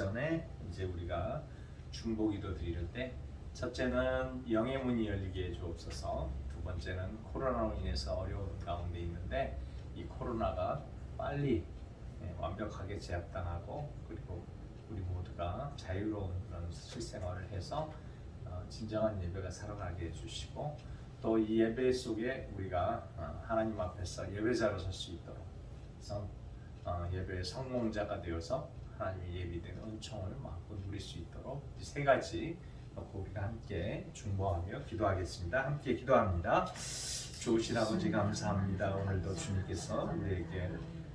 전에 이제 우리가 중보기도 드리는데, 첫째는 영의 문이 열리게 해 주옵소서. 두 번째는 코로나로 인해서 어려운 가운데 있는데 이 코로나가 빨리 완벽하게 제압당하고, 그리고 우리 모두가 자유로운 그런 실생활을 해서 진정한 예배가 살아나게 해주시고, 또 이 예배 속에 우리가 하나님 앞에서 예배자로 설 수 있도록 예배의 성공자가 되어서 하나님의 예비된 은총을 마음껏 누릴 수 있도록 이 세 가지 놓고 우리가 함께 중보하며 기도하겠습니다. 함께 기도합니다. 좋으신 아버지 감사합니다. 오늘도 주님께서 우리에게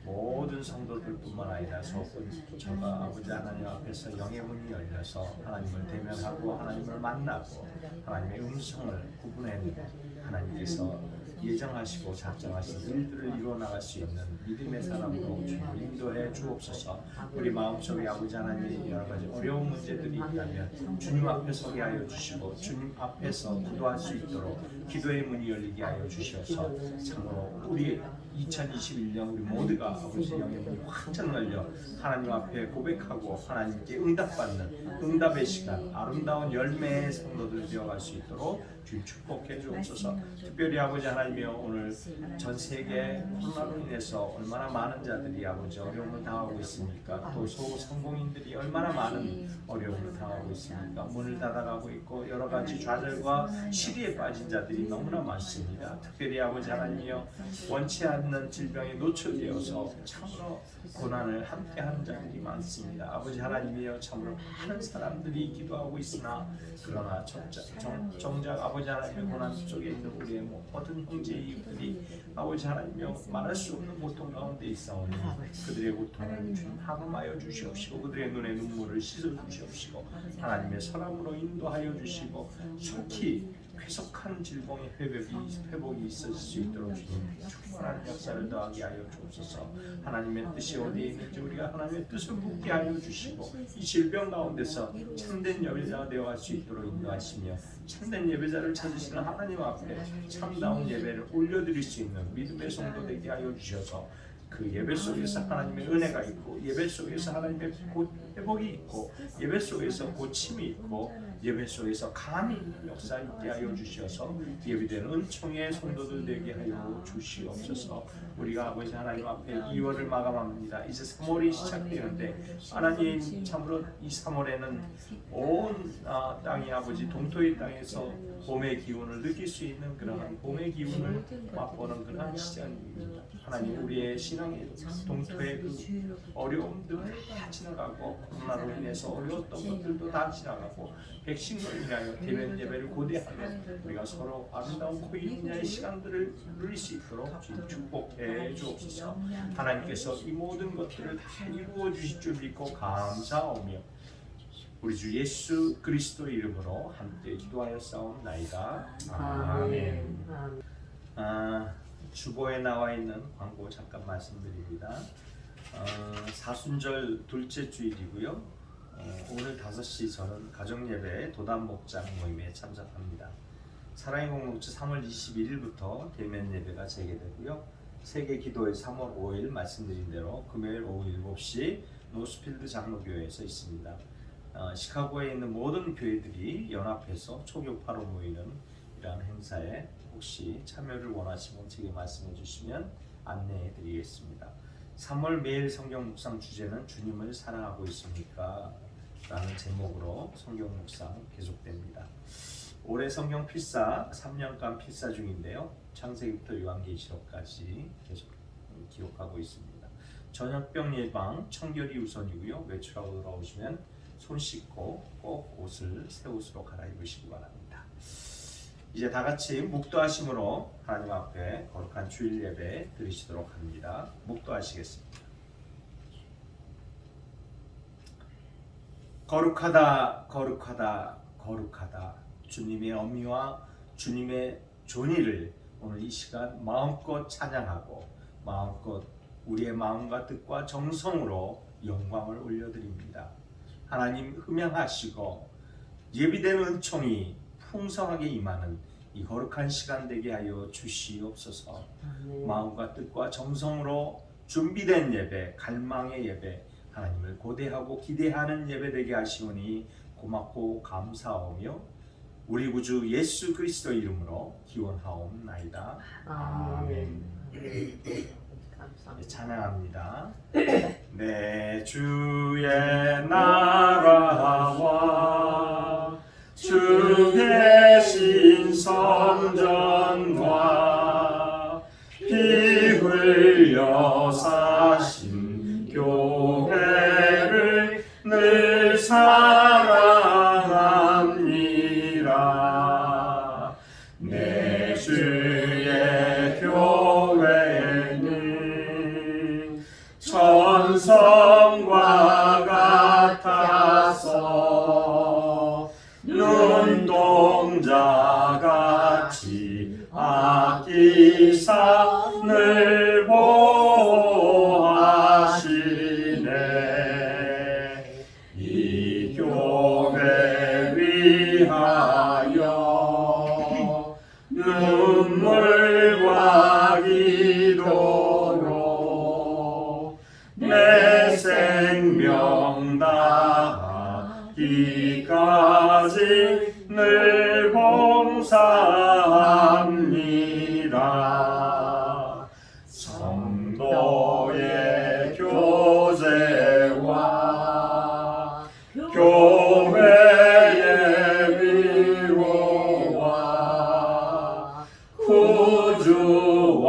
모든 성도들뿐만 아니라 저가 아버지 하나님 앞에서 영의 문이 열려서 하나님을 대면하고 하나님을 만나고 하나님의 음성을 구분해내는 하나님께서 예정하시고 작정하신 일들을 이루어 나갈 수 있는 믿음의 사람으로 주님 인도해 주옵소서. 우리 마음속에 아버지 하나님의 여러 가지 어려운 문제들이 있다면 주님 앞에 서게 하여 주시고, 주님 앞에서 기도할 수 있도록 기도의 문이 열리게 하여 주셔서 참으로 우리 2021년 우리 모두가 아버지 영의 문이 활짝 열려 하나님 앞에 고백하고 하나님께 응답받는 응답의 시간, 아름다운 열매의 성도들 되어갈 수 있도록 주님 축복해 주옵소서. 특별히 아버지 하나님이여, 오늘 전 세계 코로나로 인해서 얼마나 많은 자들이 아버지 어려움을 당하고 있습니까? 또 소상공인들이 얼마나 많은 어려움을 당하고 있습니까? 문을 닫아가고 있고 여러 가지 좌절과 시리에 빠진 자들이 너무나 많습니다. 특별히 아버지 하나님이여, 원치 않는 질병에 노출되어서 참으로 고난을 함께하는 자들이 많습니다. 아버지 하나님이여, 참으로 많은 사람들이 기도하고 있으나 그러나 정작 아버지 하나님의 고난 속에 있는 우리의 모든 형제 이웃들이 아버지 하나님이여 말할 수 없는 고통 가운데 있사오니 그들의 고통을 주님 함하여 주시옵시고, 그들의 눈의 눈물을 씻어 주시옵시고, 하나님의 사람으로 인도하여 주시고, 속히 쾌속한 질병의 회복이 있어질 수 있도록 주님 충만한 역사를 더하게 하여 주옵소서. 하나님의 뜻이 어디에 있는지 우리가 하나님의 뜻을 묻게 하여 주시고, 이 질병 가운데서 참된 예배자가 되어갈 수 있도록 인도하시며, 참된 예배자를 찾으시는 하나님 앞에 참다운 예배를 올려드릴 수 있는 믿음의 성도 되게 하여 주셔서, 그 예배 속에서 하나님의 은혜가 있고, 예배 속에서 하나님의 회복이 있고, 예배 속에서 고침이 있고, 예배 속에서 감이 있는 역사 있게 하여 주셔서 예비된 은총의 성도들 되게 하여 주시옵소서. 우리가 아버지 하나님 앞에 2월을 마감합니다. 이제 3월이 시작되는데 하나님, 참으로 이 3월에는 온 땅이 아버지 동토의 땅에서 봄의 기운을 느낄 수 있는 그러한 봄의 기운을 맛보는 그러한 시간입니다. 하나님, 우리의 신앙의 동토의 그 어려움들 다 지나가고, 코로나로 인해서 어려웠던 것들도 다 지나가고, 백신으로 인하여 대면 예배를 고대하며 우리가 서로 아름다운 코인냐의 시간들을 누릴 수 있도록 주님 축복해 주옵소서. 하나님께서 이 모든 것들을 다 이루어 주실 줄 믿고 감사하오며 우리 주 예수 그리스도 이름으로 함께 기도하여 싸움나이다. 아멘. 주보에 나와 있는 광고 잠깐 말씀드립니다. 사순절 둘째 주일이고요. 오늘 5시 저는 가정예배 도담목장 모임에 참석합니다. 사랑의 공동체 3월 21일부터 대면 예배가 재개되고요. 세계 기도회 3월 5일 말씀드린 대로 금요일 오후 7시 노스필드 장로교회에서 있습니다. 시카고에 있는 모든 교회들이 연합해서 초교파로 모이는 이러한 행사에 혹시 참여를 원하시면 제게 말씀해 주시면 안내해 드리겠습니다. 3월 매일 성경 묵상 주제는 주님을 사랑하고 있습니까? 라는 제목으로 성경 묵상 계속됩니다. 올해 성경 필사 3년간 필사 중인데요. 창세기부터 요한계시록까지 계속 기록하고 있습니다. 전염병 예방, 청결이 우선이고요. 외출하고 돌아오시면 손 씻고 꼭 옷을 새 옷으로 갈아입으시기 바랍니다. 이제 다 같이 묵도하심으로 하나님 앞에 거룩한 주일 예배 드리시도록 합니다. 묵도하시겠습니다. 거룩하다, 거룩하다, 거룩하다. 주님의 어미와 주님의 존귀를 오늘 이 시간 마음껏 찬양하고 마음껏 우리의 마음과 뜻과 정성으로 영광을 올려드립니다. 하나님 흠양하시고 예비된 은총이 풍성하게 임하는 이 거룩한 시간 되게 하여 주시옵소서. 마음과 뜻과 정성으로 준비된 예배, 갈망의 예배, 하나님을 고대하고 기대하는 예배되게 하시오니 고맙고 감사하며 우리 구주 예수 그리스도의 이름으로 기원하옵나이다. 아멘. 감사합니다. 찬양합니다. 내 주의 나라와 주 계신 성전과 피 흘려 사신 교회를 늘 사랑합니다. 내 주의 교회는 천성과 같아서 눈동자같이 아끼사 늘 보호하시네. 이 교회 위하여 눈물과 기도로 내 생명 다하기까지 늘 봉사합니다. 성도의 교제와 교회의 위로와 구주와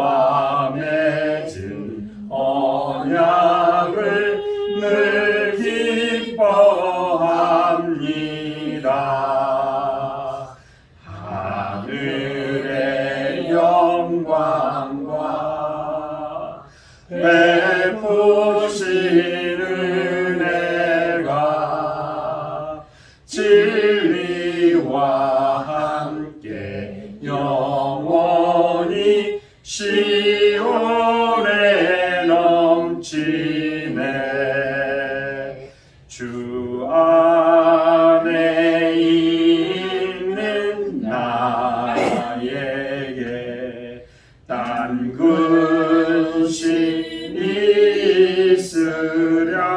맺은 언약을 늘 기뻐합니다. 하늘의 영광과 베푸신 은혜가 진리와 함께 영원히 시온에 넘치네. 주 안에 있는 나에게 딴 근심 있으랴.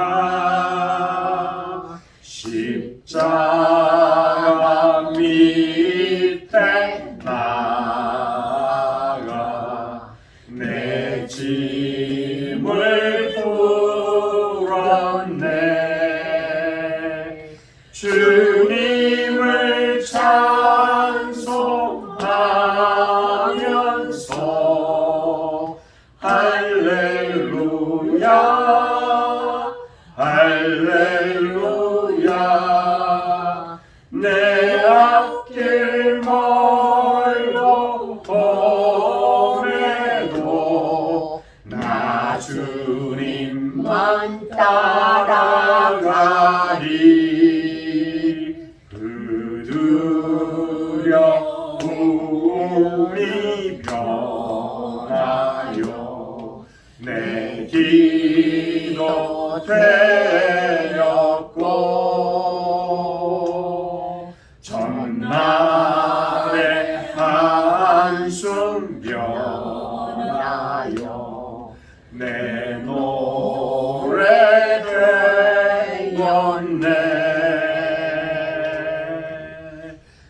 십자가 밑에 나가 내 짐을 풀었네. 주님을 찬송하면서 할렐루야 할렐루야. 내 앞길 멀고 험해도 나 주님만 따라가리. 그 두려움이 변하여 내 기도 되었고 전날의 한숨 변하여 내 노래 되었네.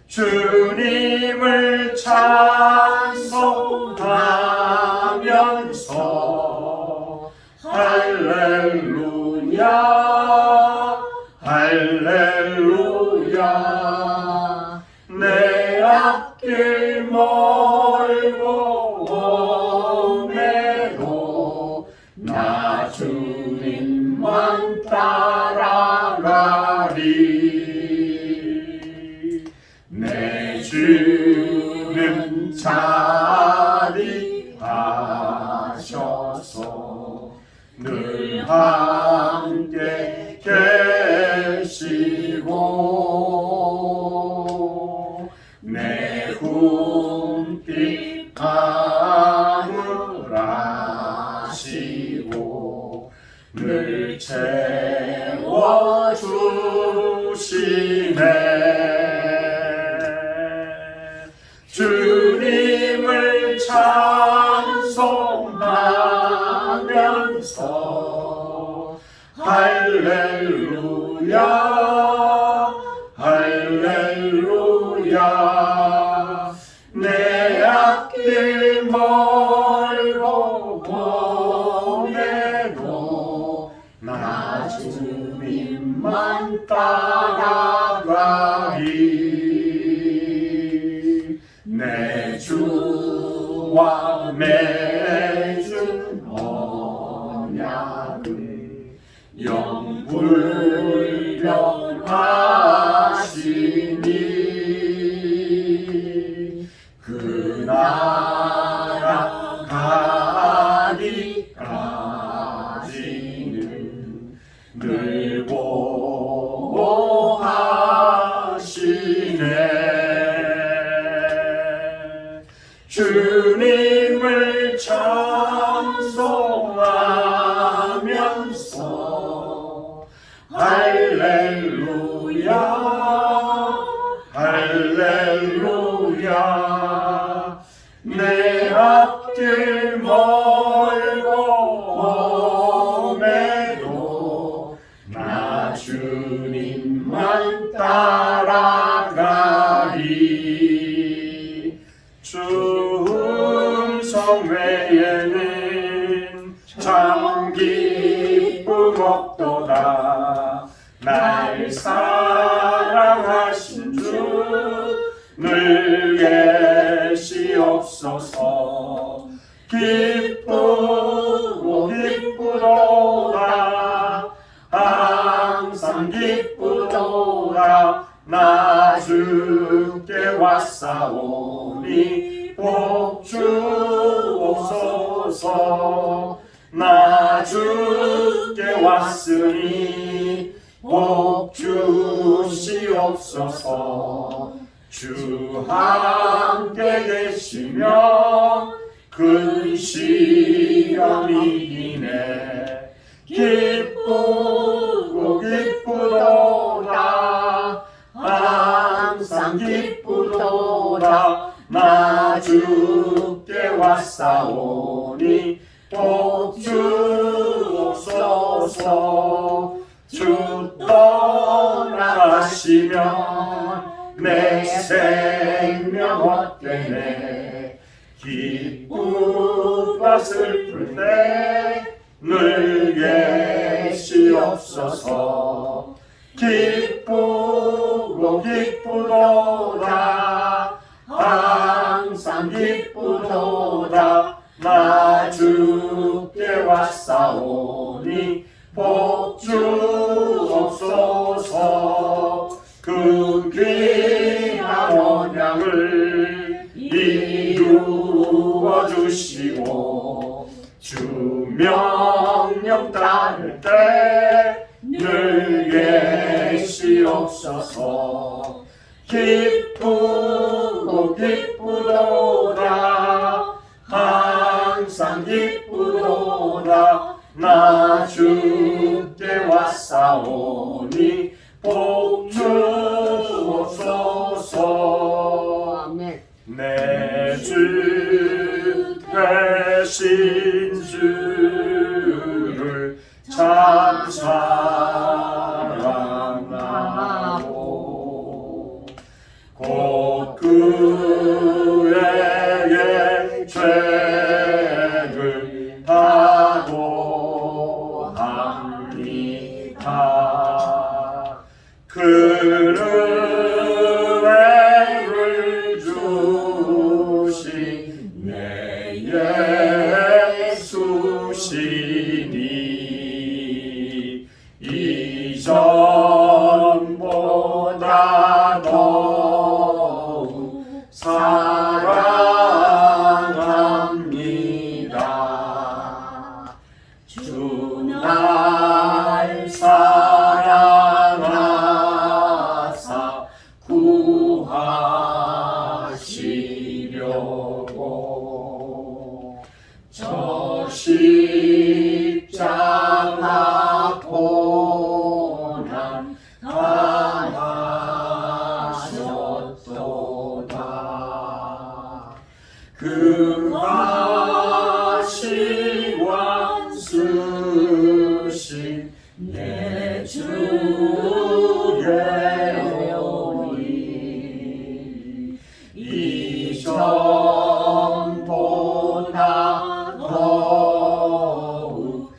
주님을 찬송하면서 할렐루야 할렐루야. 내 앞길 멀고 험해도 나 주님만 따라가리. 내 주는 자리하셔서 늘 함께 계시고 내 궁핍 감을하시고 늘 채워주시네. 주님을 찬송하면서 할렐루야 멀고 험해도 나 주님만 따라가리. 주 음성 외에는 참 기쁨 없도다. 날 사랑하신 주 늘 계시옵소서. 기쁘고 기쁘도다. 항상 기쁘도다. 나 주께 왔사오니 복 주옵소서. 나 주께 왔으니 복 주시옵소서. 주 함께 계시며 큰 시험이 이기네. 기쁘고 기쁘도다. 항상 기쁘도다. 나 주께 왔사오니 복 주옵소서. 주 떠나가시면 내 생명 헛되네. 기쁘고 슬플 때 늘 계시옵소서. 기쁘고 기쁘도다. 항상 기쁘도다. 나 주께 왔사오니 복 주옵소서. 그 귀한 언약을 이루어 주시고 주 명령 따를 때 늘 계시옵소서. 기쁘고 기쁘도다. 항상 기쁘도다. 나 주께 왔사오니 복 주옵소서. 아멘. 내 주 되신 주를 참 사랑하고 곧 그에게 죄를 다고합니다. 그를 은혜를 주신 내 예수시니 이전보다 더욱 사랑합니다. 주 날 사랑하사 구하시려고 저 십자가 고난 당하셨도다. 그 가시관 쓰신 내 주의 오니 이전보다 더욱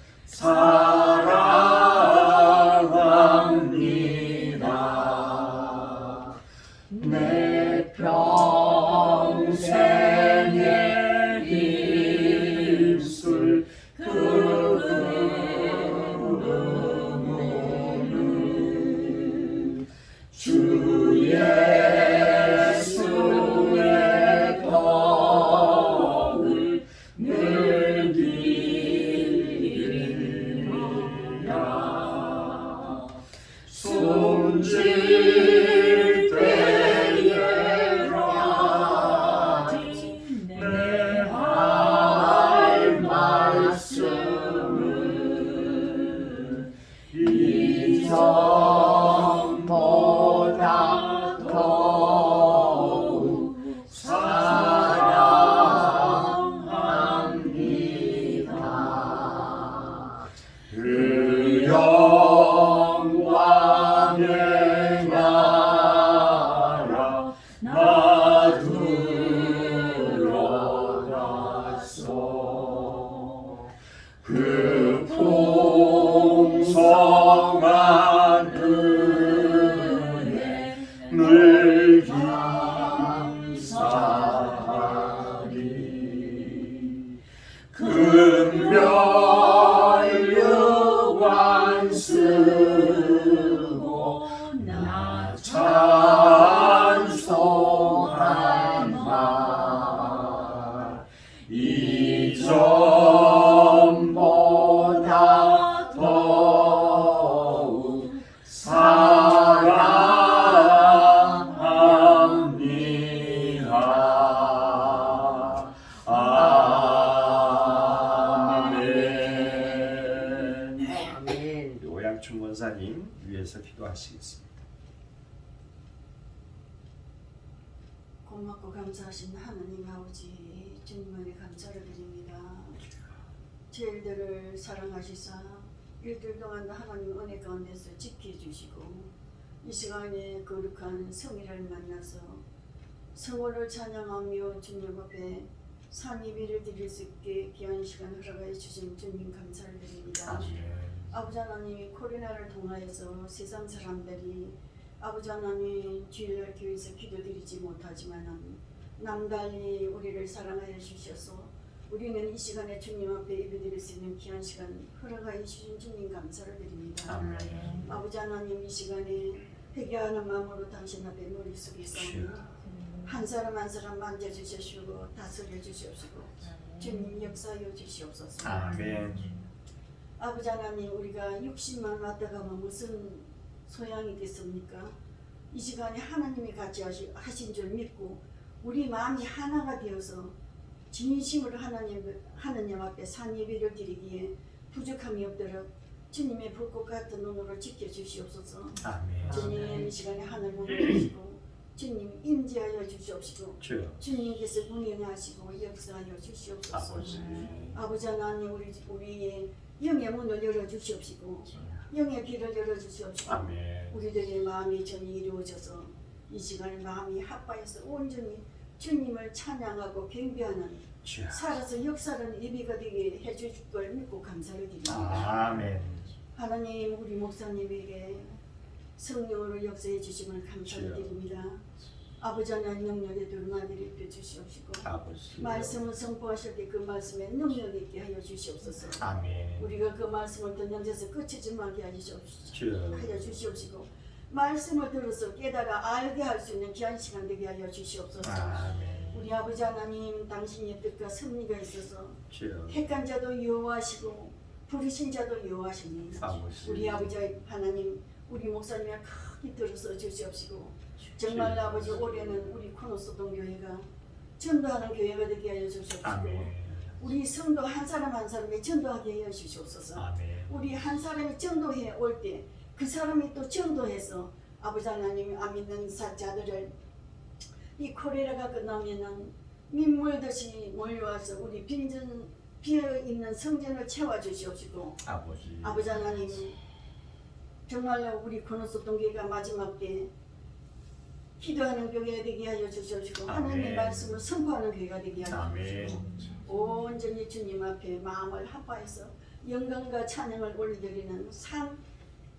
그 풍성한 은혜 늘 감사하리. 금멸류관 쓰고 나 찬송하마. 이전보다 더욱 사랑합니다. 아멘. 아멘. 오양춘 원사님 위해서 기도하시겠습니다. 고맙고 감사하신 하나님 아버지 주님 안에 감사를 드립니다. 저희들을 사랑하시사 일주일 동안 하나님 은혜 가운데서 지켜주시고 이 시간에 거룩한 성일을 만나서 성호를 찬양하며 주님 앞에 산예비를 드릴 수 있게 귀한 시간 허락하여 주신 주님 감사를 드립니다. 아버지 하나님 코로나를 통하여서 세상 사람들이 아버지 하나님 주일날 교회에서 기도드리지 못하지만 남달리 우리를 사랑하여 주셔서 우리는 이 시간에 주님 앞에 예배드릴 수 있는 귀한 시간 허락하여 주신 주님 감사를 드립니다. 아멘. 아버지 하나님 이 시간에 회개하는 마음으로 당신 앞에 머릿속에 싸우며 한 사람 한 사람 만져주시고 다스려 주시옵시고 주님 역사하여 주시옵소서. 아멘. 아버지 하나님 우리가 60만 왔다 가면 무슨 소양이 됐습니까? 이 시간에 하나님이 같이 하신 줄 믿고 우리 마음이 하나가 되어서 진심으로 하나님 앞에 산예비를 드리기에 부족함이 없도록 주님의 불꽃 같은 눈으로 지켜주시옵소서. 아멘. 주님 이 시간에 하늘을 열으시고 주님 임재하여 주시옵시고 주여. 주님께서 운행하시고 역사하여 주시옵소서. 아버지 하나님 우리의 영의 문을 열어주시옵시고 영의 길을 열어주시옵시고 아멘. 우리들의 마음이 전이 이루어져서 이 시간에 마음이 합하여서 온전히 주님을 찬양하고 경배하는 주여. 살아서 역사하는 예비가 되게 해주실 걸 믿고 감사를 드립니다. 아멘. 하나님 우리 목사님에게 성령으로 역사해 주심을 감사를 드립니다. 아버지 하나님 능력에 드러나기를 입혀 주시옵시고 아버지. 말씀을 선포하실 때 그 말씀에 능력 있게 하여 주시옵소서. 아멘. 우리가 그 말씀을 듣는 데서 끝이지 말게 하여 주여. 주시옵시고 말씀을 들어서 깨달아 알게 할 수 있는 귀한 시간 되게 하여 주시옵소서. 아멘. 우리 아버지 하나님 당신의 뜻과 섭리가 있어서 주여. 택한 자도 여호와시고 부르신 자도 여호와십니다. 아버지. 우리 아버지 하나님 우리 목사님을 크게 들어서 주시옵시고 정말 아버지 올해는 우리 코노스동 교회가 전도하는 교회가 되게 하여 주시옵시고 아멘. 우리 성도 한 사람 한 사람이 전도하게 하여 주시옵소서. 아멘. 우리 한 사람이 전도해 올 때 그 사람이 또 전도해서 아버지 하나님 안 믿는 자들을 이 코레라가 끝나면은 민물듯이 몰려와서 우리 비어 있는 성전을 채워 주시옵시고 아버지. 아버지 하나님 정말로 우리 코노스동 교회가 마지막 때 기도하는 교회가 되게 하여 주시옵시고 아멘. 하나님의 말씀을 선포하는 교회가 되게 하여 아멘. 주시옵시고 온전히 주님 앞에 마음을 합하여서 영광과 찬양을 올려드리는 산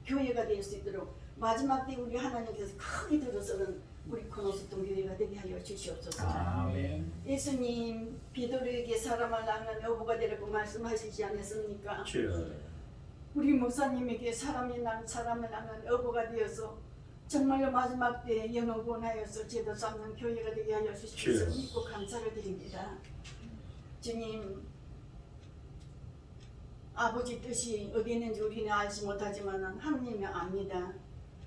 교회가 될 수 있도록 마지막 때 우리 하나님께서 크게 들어서는 우리 코노스동 교회가 되게 하여 주시옵소서. 아멘. 예수님 베드로에게 사람을 낳는 어부가 되라고 말씀하시지 않았습니까? 주여. 우리 목사님에게 사람을 낳는 어부가 되어서 정말로 마지막 때 영원하여서 제도 삼는 교회가 되게 하여 주시옵소서. 주여. 믿고 감사를 드립니다. 주님 아버지 뜻이 어디 있는지 우리는 알지 못하지만 하나님이 압니다.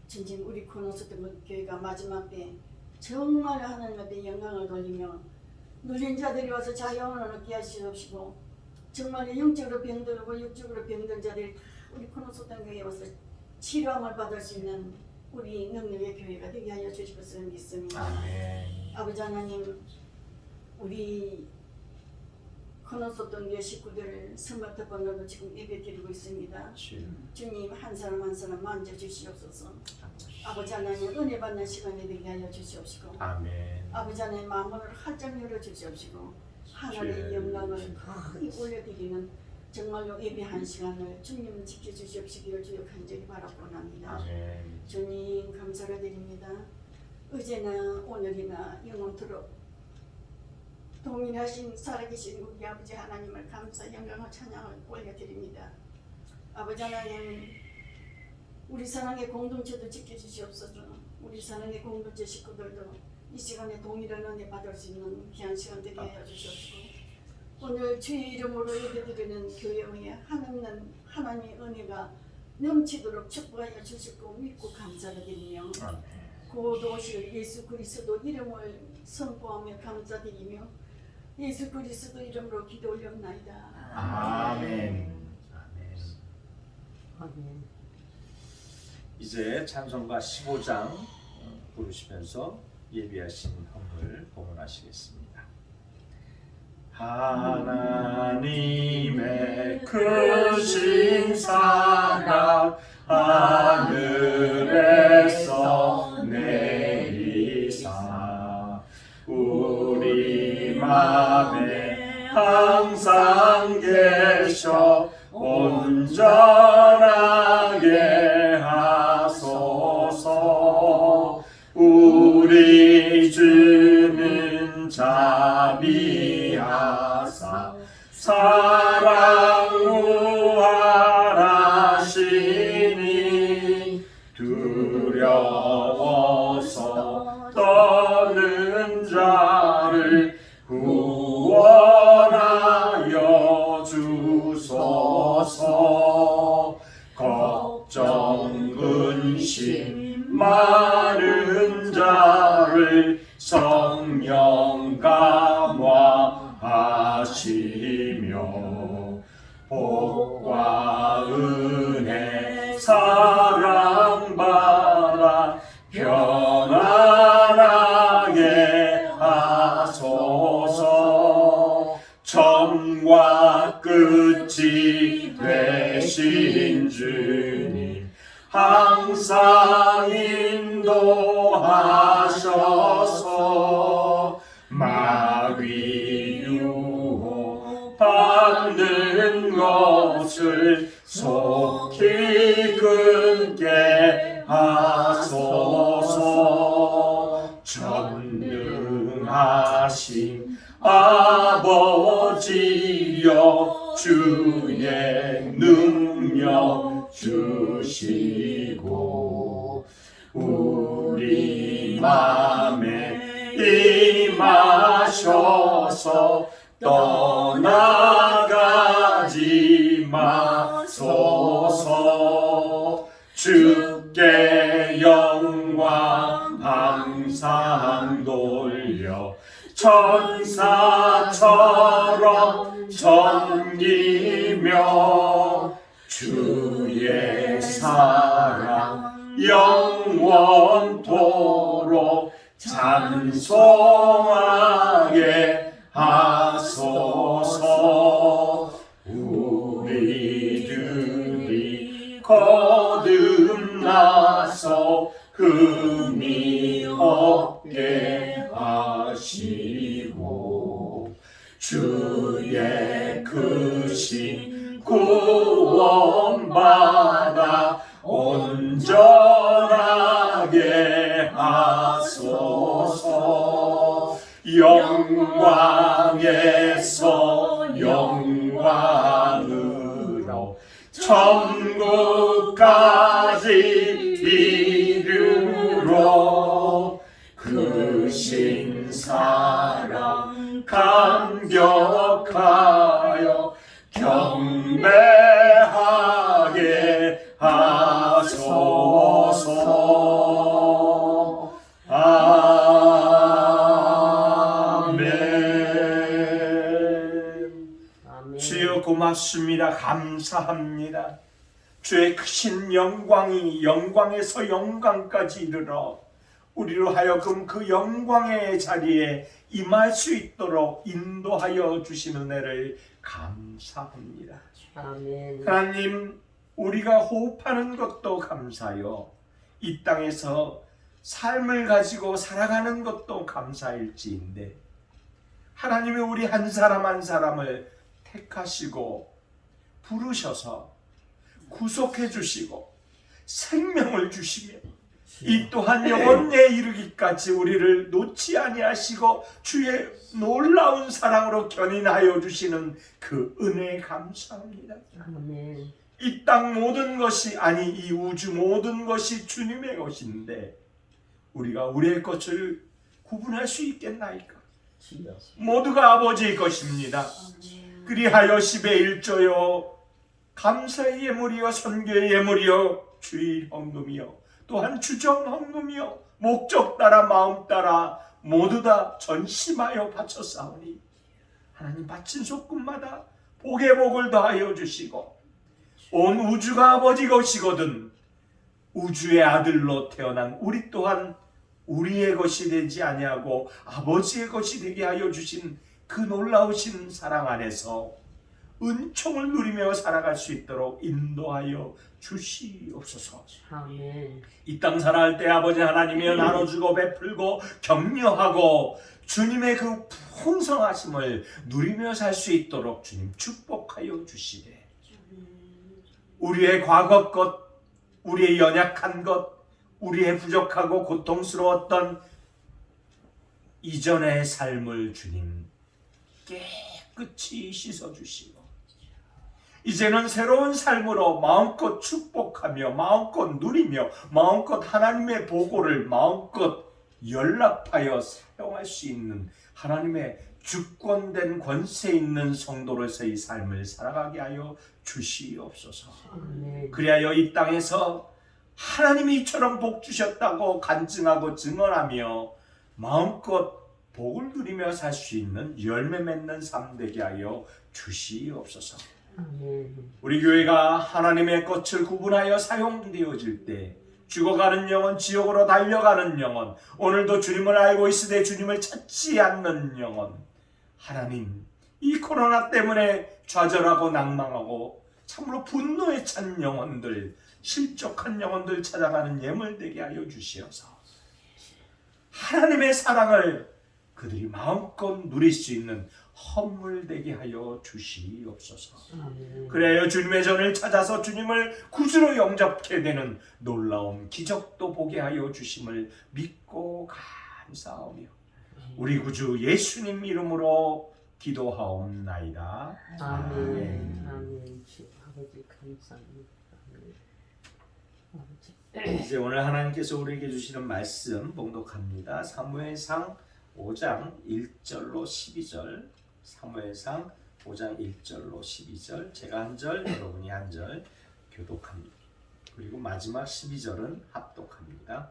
주님 우리 코노스동 교회가 마지막 때 정말 하나님 앞에 영광을 돌리며 눌린 자들이 와서 자유함을 얻게 하시옵시고 정말 영적으로 병들고 육적으로 병든 자들이 우리 코노스동 교회에 와서 치료함을 받을 수 있는 우리 능력의 교회가 되게 하여 주실 것을 믿습니다. 아멘. 아버지 하나님 우리 코노스동 교회 식구들을 스마트폰으로 지금 예배 드리고 있습니다. 주여. 주님 한 사람 한 사람 만져주시옵소서. 아버지 하나님 은혜 받는 시간이 되게 하여 주시옵시고 아멘. 아버지 하나님 마음을 활짝 열어주시옵시고 하나님의 주여. 영광을 크게 올려드리는 정말로 예배 한 시간을 주님 지켜주시옵시기를 주여 간절히 바라옵나이다. 아멘. 주님 감사를 드립니다. 어제나 오늘이나 영원토록 동일하신 살아계신 우리 아버지 하나님을 감사 영광과 찬양을 올려드립니다. 아버지 하나님, 우리 사랑의 공동체도 지켜주시옵소서. 우리 사랑의 공동체 식구들도 이 시간에 동일한 은혜 받을 수 있는 귀한 시간 되게 하여 주시옵시고, 오늘 주의 이름으로 예배드리는 교회의 하나님 하나님의 은혜가 넘치도록 축복하여 주시고 믿고 감사를 드리며, 곧 오실 예수 그리스도 이름을 선포하며 감사드리며 예수 그리스도 이름으로 기도 올렸나이다. 아멘. 아멘. 이제 찬송가 15장 부르시면서 예비하신 헌물 봉헌하시겠습니다. 하나님의 크신 사랑 하늘에서 내리사 우리 맘에 항상 계셔 온전하게 하소서. 우리 주는 자비하사 사랑 우월하시니 두려워서 떠는 자를 구원하여 주소서. 걱정 근심 많은 자를 성령 감화하시며 복과 은혜 사랑받아 편안하게 하소서. 처음과 끝이 되신 주님 항상 인도하셔서 마귀 유혹 받는 것을 속히 끊게 하소서. 전능하신 아버지여 주의 능력 주시고 우리 맘에 임하셔서 떠나가지 마소서. 주께 영광 항상 돌려 천사처럼 섬기며 주의 사랑 영원토록 찬송하게 하소서. 우리들이 거듭나서 흠이 없게 하시고 주의 크신 구원받아 온전하게 하소서. 영광에서 영광으로 천국까지 이르러 크신 사랑 감격하여 경배하게 하소서. 아멘. 주여 고맙습니다. 감사합니다. 주의 크신 영광이 영광에서 영광까지 이르러 우리로 하여금 그 영광의 자리에 임할 수 있도록 인도하여 주신 은혜를 감사합니다. 아멘. 하나님, 우리가 호흡하는 것도 감사요, 이 땅에서 삶을 가지고 살아가는 것도 감사일지인데 하나님이 우리 한 사람 한 사람을 택하시고 부르셔서 구속해 주시고 생명을 주시며 이 또한 영원에 이르기까지 우리를 놓지 아니하시고 주의 놀라운 사랑으로 견인하여 주시는 그 은혜에 감사합니다. 아멘. 이 땅 모든 것이 아니 이 우주 모든 것이 주님의 것인데 우리가 우리의 것을 구분할 수 있겠나이까? 주여. 모두가 아버지의 것입니다. 그리하여 10의 1조요 감사의 예물이요 선교의 예물이요 주의 헌금이요 또한 주정 헌금이요 목적 따라 마음 따라 모두 다 전심하여 바쳤사오니 하나님 바친 소금마다 복의 복을 더하여 주시고 온 우주가 아버지 것이거든 우주의 아들로 태어난 우리 또한 우리의 것이 되지 아니하고 아버지의 것이 되게 하여 주신 그 놀라우신 사랑 안에서 은총을 누리며 살아갈 수 있도록 인도하여 주시옵소서. 아멘. 이 땅 살아갈 때 아버지 하나님이여 나눠주고 베풀고 격려하고 주님의 그 풍성하심을 누리며 살 수 있도록 주님 축복하여 주시되 우리의 과거 것, 우리의 연약한 것, 우리의 부족하고 고통스러웠던 이전의 삶을 주님 깨끗이 씻어주시고 이제는 새로운 삶으로 마음껏 축복하며 마음껏 누리며 마음껏 하나님의 보고를 마음껏 연락하여 사용할 수 있는 하나님의 주권된 권세 있는 성도로서의 삶을 살아가게 하여 주시옵소서. 아멘. 그리하여 이 땅에서 하나님이 이처럼 복 주셨다고 간증하고 증언하며 마음껏 복을 누리며 살 수 있는 열매 맺는 삶 되게 하여 주시옵소서. 아멘. 우리 교회가 하나님의 것을 구분하여 사용되어질 때 죽어가는 영혼, 지옥으로 달려가는 영혼, 오늘도 주님을 알고 있으되 주님을 찾지 않는 영혼, 하나님 이 코로나 때문에 좌절하고 낭망하고 참으로 분노에 찬 영혼들, 실족한 영혼들 찾아가는 예물 되게 하여 주시어서 하나님의 사랑을 그들이 마음껏 누릴 수 있는 헌물 되게 하여 주시옵소서. 아멘. 그래요 주님의 전을 찾아서 주님을 구주로 영접하게 되는 놀라운 기적도 보게 하여 주심을 믿고 감사하며 우리 구주 예수님 이름으로 기도하옵나이다. 아멘. 아멘. 주 아버지 감사합니다. 아버지. 이제 오늘 하나님께서 우리에게 주시는 말씀 봉독합니다. 사무엘상 5장 1절로 12절, 사무엘상 5장 1절로 12절, 제가 한 절, 여러분이 한 절 교독합니다. 그리고 마지막 12절은 합독합니다.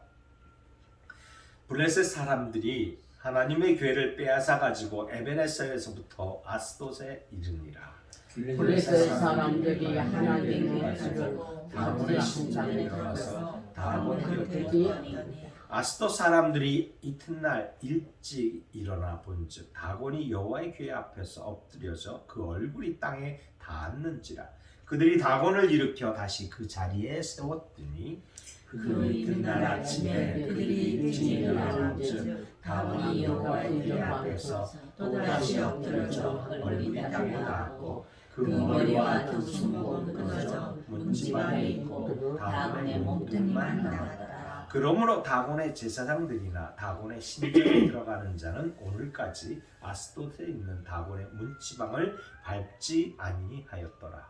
블레셋 사람들이 하나님의 궤를 빼앗아 가지고 에베네셀에서부터 아스돗에 이르니라. 블레셋 사람들이 하나님의 궤를 다곤의 신전에 들어가서 다곤 곁에 곁에 아스돗 사람들이 이튿날 일찍 일어나 본즉 다곤이 여호와의 궤 앞에서 엎드려져 그 얼굴이 땅에 닿았는지라. 그들이 다곤을 일으켜 다시 그 자리에 세웠더니 그 이튿날 아침에 그들이 일찍 일어나 본즉 다곤이 여호와의 궤 앞에서 또다시 엎드려져 얼굴이 땅에 닿았고 그 머리와 두 손목은 끊어져 문지방에 있고 다곤의 몸뚱이만 남았다. 그러므로 다곤의 제사장들이나 다곤의 신전에 들어가는 자는 오늘까지 아스돗에 있는 다곤의 문지방을 밟지 아니하였더라.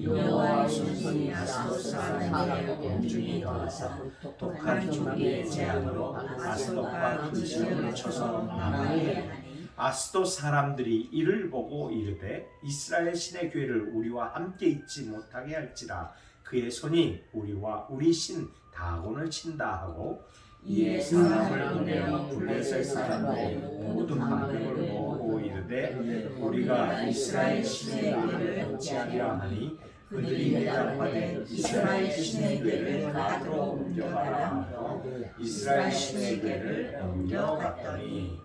여호와의 손이 아스돗 사람에게 공중에 닿아서 독한 종기의 재앙으로 아스돗과 그 지역을 쳐서 망하게 하니 아스돗 사람들이 이를 보고 이르되 이스라엘 신의 궤를 우리와 함께 있지 못하게 할지라 그의 손이 우리와 우리 신 다곤을 친다 하고 이에 사람을 보내어 블레셋 사람들의 모든 방백을 모으고 이르되 우리가 이스라엘 신의 궤를 어찌하리라 하니 그들이 대답하되 이스라엘 신의 궤를 가드로 옮겨가라 하며 이스라엘 신의 궤를 옮겨갔더니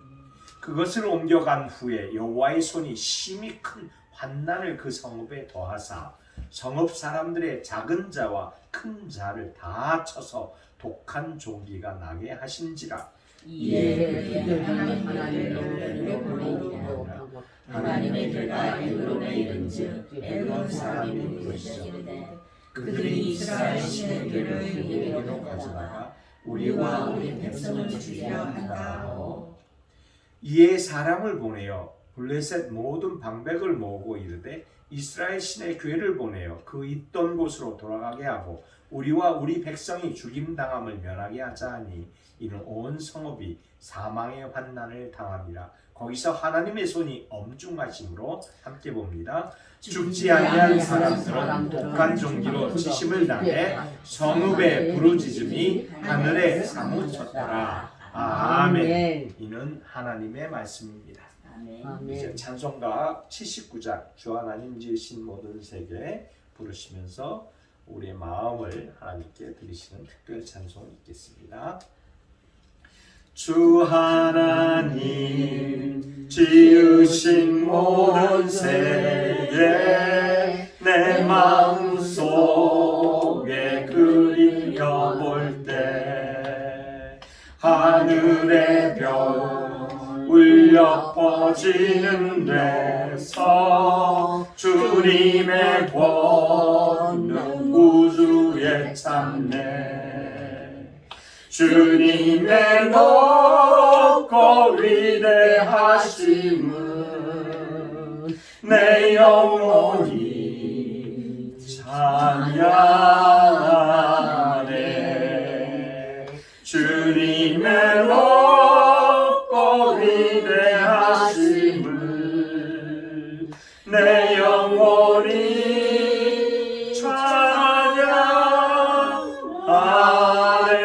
그것을 옮겨간 후에 여호와의 손이 심히 큰 환난을 그 성읍에 더하사 성읍 사람들의 작은 자와 큰 자를 다 쳐서 독한 종기가 나게 하신지라. 이에 그들이 하나님을 부르고 하나님의 길과 에브론에 이른즉 에브론 사람이 부르시되 그들이 이스라엘 신의 궤를 이리로 가져다가 우리와 우리 백성을 죽이려 한다 하고 이에 사람을 보내어 블레셋 모든 방백을 모으고 이르되 이스라엘 신의 궤를 보내어 그 있던 곳으로 돌아가게 하고 우리와 우리 백성이 죽임당함을 면하게 하자 하니 이는 온 성읍이 사망의 환난을 당함이라. 거기서 하나님의 손이 엄중하심으로 함께 봅니다. 죽지 아니한 사람들은 독한 종기로 치심을 당해 성읍의 부르짖음이 하늘에 사무쳤더라. 아멘. 이는 하나님의 말씀입니다. 이제 아멘. 찬송가 79장 주 하나님 지으신 모든 세계 부르시면서 우리의 마음을 하나님께 드리시는 특별 찬송 있겠습니다. 주 하나님 지으신 모든 세계 내 마음속에 그리워볼 때 하늘의 별 울려 퍼지는 데서 주님의 권능 우주에 참네. 주님의 높고 위대하심은 내 영혼이 찬양하네. 주님의 높고 위대하심을 내 영혼이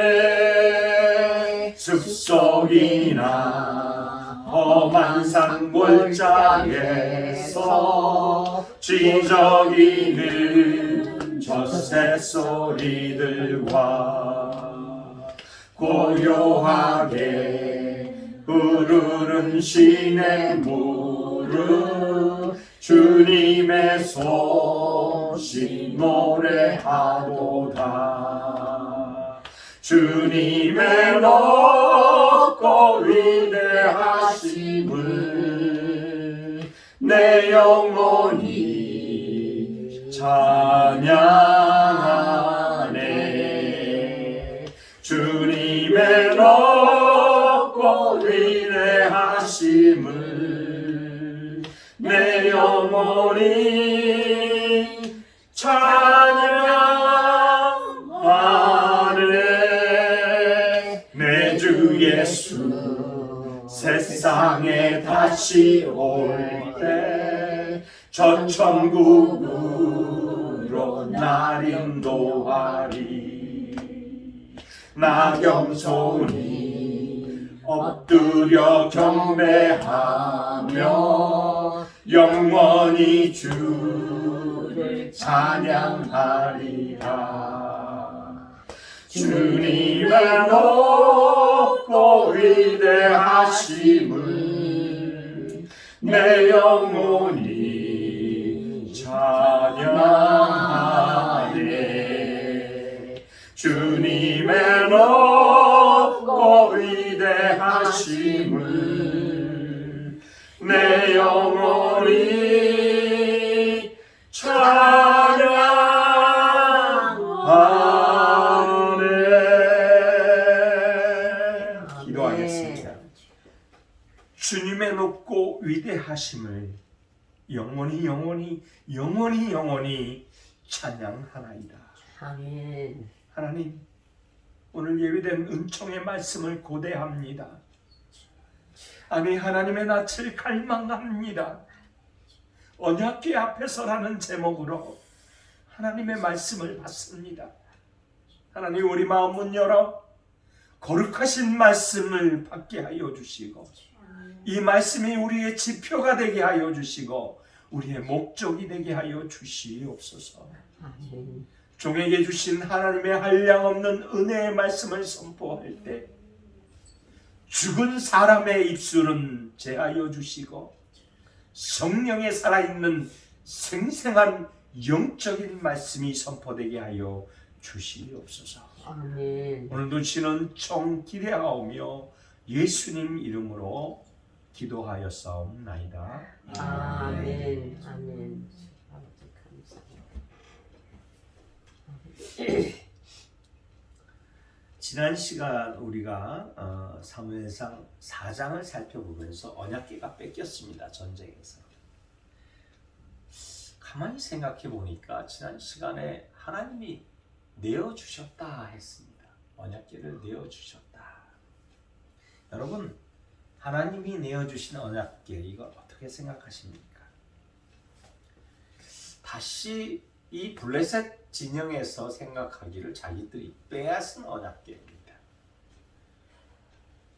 찬양하네. 숲속이나 험한 산골짜기에서 쥐저기는 저 새소리들과 고요하게 흐르는 시냇물을 주님의 소식 노래하도다. 주님의 높고 위대하심을 내 영혼이 찬양하네. 주님의 높고 위대하심을 내 영혼이 찬양하네. 내 주 예수 세상에 다시 올 때 저 천국으로 날 인도하리. 나 겸손히 엎드려 경배하며 영원히 주를 찬양하리라. 주님의 높고 위대하심을 내 영혼이 찬양하네. 주님의 높고 위대하심을 내 영혼이 찬양하네. 기도하겠습니다. 주님의 높고 위대하심을 영원히 찬양하나이다. 아멘. 하나님, 오늘 예비된 은총의 말씀을 고대합니다. 아니, 하나님의 낯을 갈망합니다. 언약궤 앞에서라는 제목으로 하나님의 말씀을 받습니다. 하나님, 우리 마음 문 열어 거룩하신 말씀을 받게 하여 주시고 이 말씀이 우리의 지표가 되게 하여 주시고 우리의 목적이 되게 하여 주시옵소서. 아멘. 종에게 주신 하나님의 한량없는 은혜의 말씀을 선포할 때 죽은 사람의 입술은 제하여 주시고 성령에 살아있는 생생한 영적인 말씀이 선포되게 하여 주시옵소서. 아멘. 오늘도 주는 총 기대하오며 예수님 이름으로 기도하였사옵나이다. 아멘. 아멘. 아버지 감사합니다. 지난 시간 우리가 사무엘상 4장을 살펴보면서 언약궤가 뺏겼습니다. 전쟁에서. 가만히 생각해 보니까 지난 시간에 하나님이 내어주셨다 했습니다. 언약궤를 내어주셨다. 여러분, 하나님이 내어주신 언약궤 이걸 어떻게 생각하십니까? 다시 이 블레셋 진영에서 생각하기를 자기들이 빼앗은 언약궤입니다.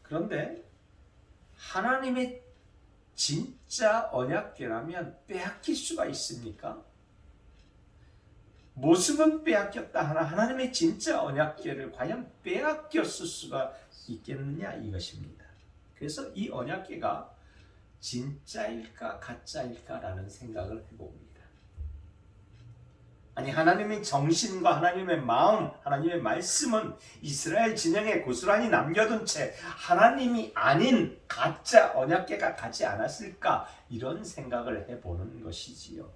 그런데 하나님의 진짜 언약궤라면 빼앗길 수가 있습니까? 모습은 빼앗겼다 하나 하나님의 진짜 언약궤를 과연 빼앗겼을 수가 있겠느냐 이것입니다. 그래서 이 언약궤가 진짜일까 가짜일까라는 생각을 해봅니다. 아니 하나님의 정신과 하나님의 마음, 하나님의 말씀은 이스라엘 진영에 고스란히 남겨둔 채 하나님이 아닌 가짜 언약궤가 가지 않았을까 이런 생각을 해보는 것이지요.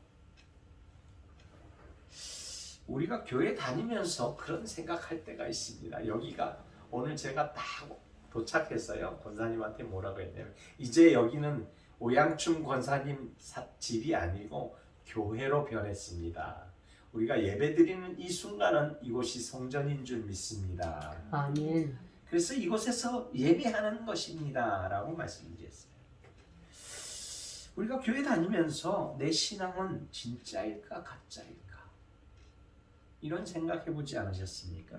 우리가 교회 다니면서 그런 생각할 때가 있습니다. 여기가 오늘 제가 딱 도착했어요. 권사님한테 뭐라고 했냐면 이제 여기는 오양춘 권사님 집이 아니고 교회로 변했습니다. 우리가 예배드리는 이 순간은 이곳이 성전인 줄 믿습니다. 아멘. 그래서 이곳에서 예배하는 것입니다 라고 말씀드렸어요. 우리가 교회 다니면서 내 신앙은 진짜일까 가짜일까 이런 생각해보지 않으셨습니까?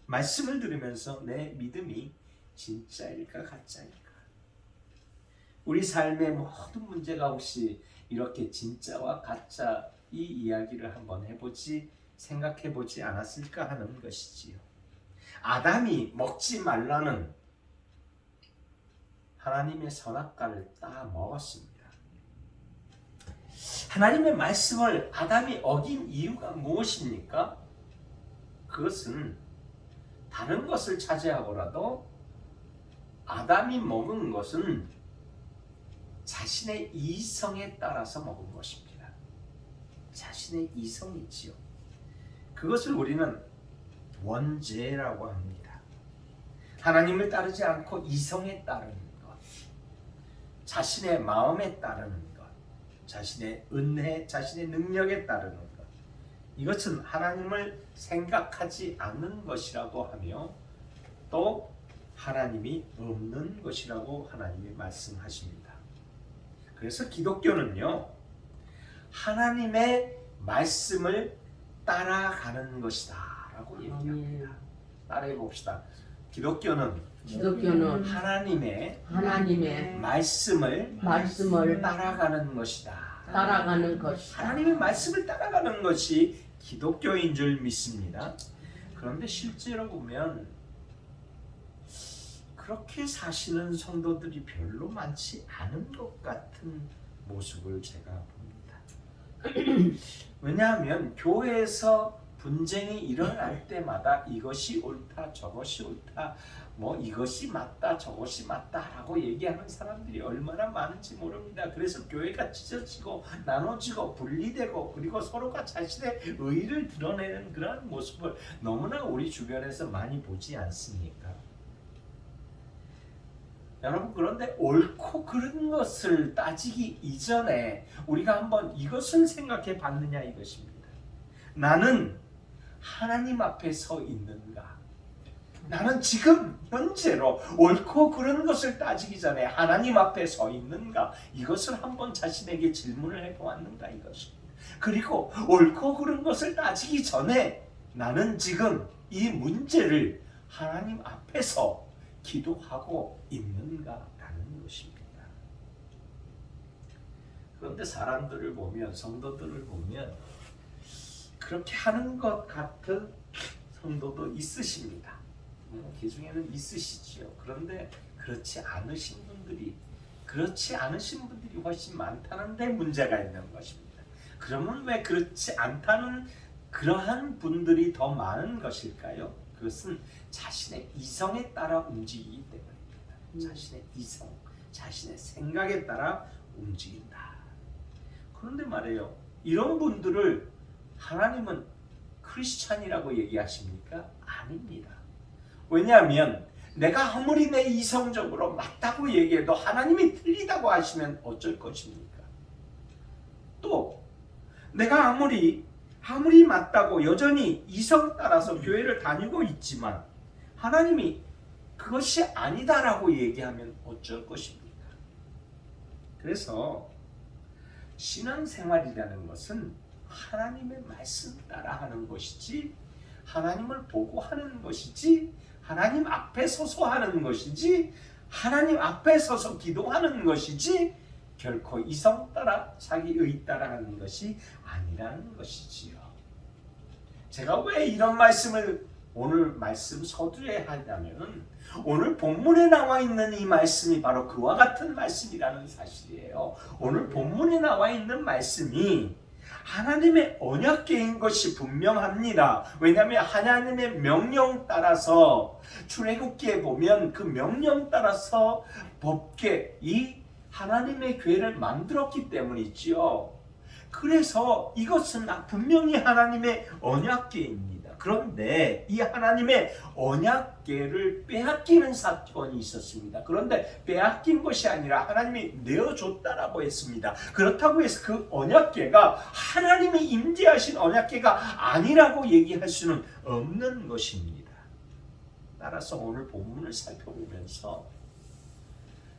말씀을 들으면서 내 믿음이 진짜일까 가짜일까? 우리 삶의 모든 문제가 혹시 이렇게 진짜와 가짜 이 이야기를 한번 해보지 생각해보지 않았을까 하는 것이지요. 아담이 먹지 말라는 하나님의 선악과를 따 먹었습니다. 하나님의 말씀을 아담이 어긴 이유가 무엇입니까? 그것은 다른 것을 차지하고라도 아담이 먹은 것은 자신의 이성에 따라서 먹은 것입니다. 자신의 이성이지요. 그것을 우리는 원죄라고 합니다. 하나님을 따르지 않고 이성에 따르는 것, 자신의 마음에 따르는 것, 자신의 은혜, 자신의 능력에 따르는 것, 이것은 하나님을 생각하지 않는 것이라고 하며 또 하나님이 없는 것이라고 하나님이 말씀하십니다. 그래서 기독교는요, 하나님의 말씀을 따라가는 것이다 라고 얘기합니다. 따라해 봅시다. 기독교는 하나님의 말씀을 따라가는 것이다. 따라가는 것이다. 하나님의 말씀을 따라가는 것이 기독교인 줄 믿습니다. 그런데 실제로 보면 그렇게 사시는 성도들이 별로 많지 않은 것 같은 모습을 제가 봅니다. 왜냐하면 교회에서 분쟁이 일어날 때마다 이것이 옳다 저것이 옳다 뭐 이것이 맞다 저것이 맞다라고 얘기하는 사람들이 얼마나 많은지 모릅니다. 그래서 교회가 찢어지고 나눠지고 분리되고 그리고 서로가 자신의 의의를 드러내는 그런 모습을 너무나 우리 주변에서 많이 보지 않습니까? 여러분, 그런데 옳고 그른 것을 따지기 이전에 우리가 한번 이것을 생각해 봤느냐 이것입니다. 나는 하나님 앞에 서 있는가? 나는 지금 현재로 옳고 그른 것을 따지기 전에 하나님 앞에 서 있는가? 이것을 한번 자신에게 질문을 해보았는가 이것입니다. 그리고 옳고 그른 것을 따지기 전에 나는 지금 이 문제를 하나님 앞에서 기도하고 있는가라는 것입니다. 그런데 사람들을 보면, 성도들을 보면 그렇게 하는 것 같은 성도도 있으십니다. 그 중에는 있으시지요. 그런데 그렇지 않으신 분들이 훨씬 많다는 데 문제가 있는 것입니다. 그러면 왜 그렇지 않다는 그러한 분들이 더 많은 것일까요? 그것은 자신의 이성에 따라 움직이기 때문입니다. 자신의 이성, 자신의 생각에 따라 움직인다. 그런데 말이에요, 이런 분들을 하나님은 크리스찬이라고 얘기하십니까? 아닙니다. 왜냐하면 내가 아무리 내 이성적으로 맞다고 얘기해도 하나님이 틀리다고 하시면 어쩔 것입니까? 또 내가 아무리 맞다고 여전히 이성 따라서 교회를 다니고 있지만 하나님이 그것이 아니다라고 얘기하면 어쩔 것입니까? 그래서 신앙생활이라는 것은 하나님의 말씀 따라 하는 것이지, 하나님을 보고 하는 것이지, 하나님 앞에 서서 하는 것이지, 하나님 앞에 서서 기도하는 것이지, 결코 이성 따라 자기의 따라 하는 것이 아니라는 것이지요. 제가 왜 이런 말씀을 오늘 말씀 서두에 하냐면, 오늘 본문에 나와 있는 이 말씀이 바로 그와 같은 말씀이라는 사실이에요. 오늘 본문에 나와 있는 말씀이 하나님의 언약궤인 것이 분명합니다. 왜냐하면 하나님의 명령 따라서 출애굽기에 보면 그 명령 따라서 법궤, 이 하나님의 궤를 만들었기 때문이지요. 그래서 이것은 분명히 하나님의 언약궤입니다. 그런데 이 하나님의 언약궤를 빼앗기는 사건이 있었습니다. 그런데 빼앗긴 것이 아니라 하나님이 내어줬다라고 했습니다. 그렇다고 해서 그 언약궤가 하나님이 임재하신 언약궤가 아니라고 얘기할 수는 없는 것입니다. 따라서 오늘 본문을 살펴보면서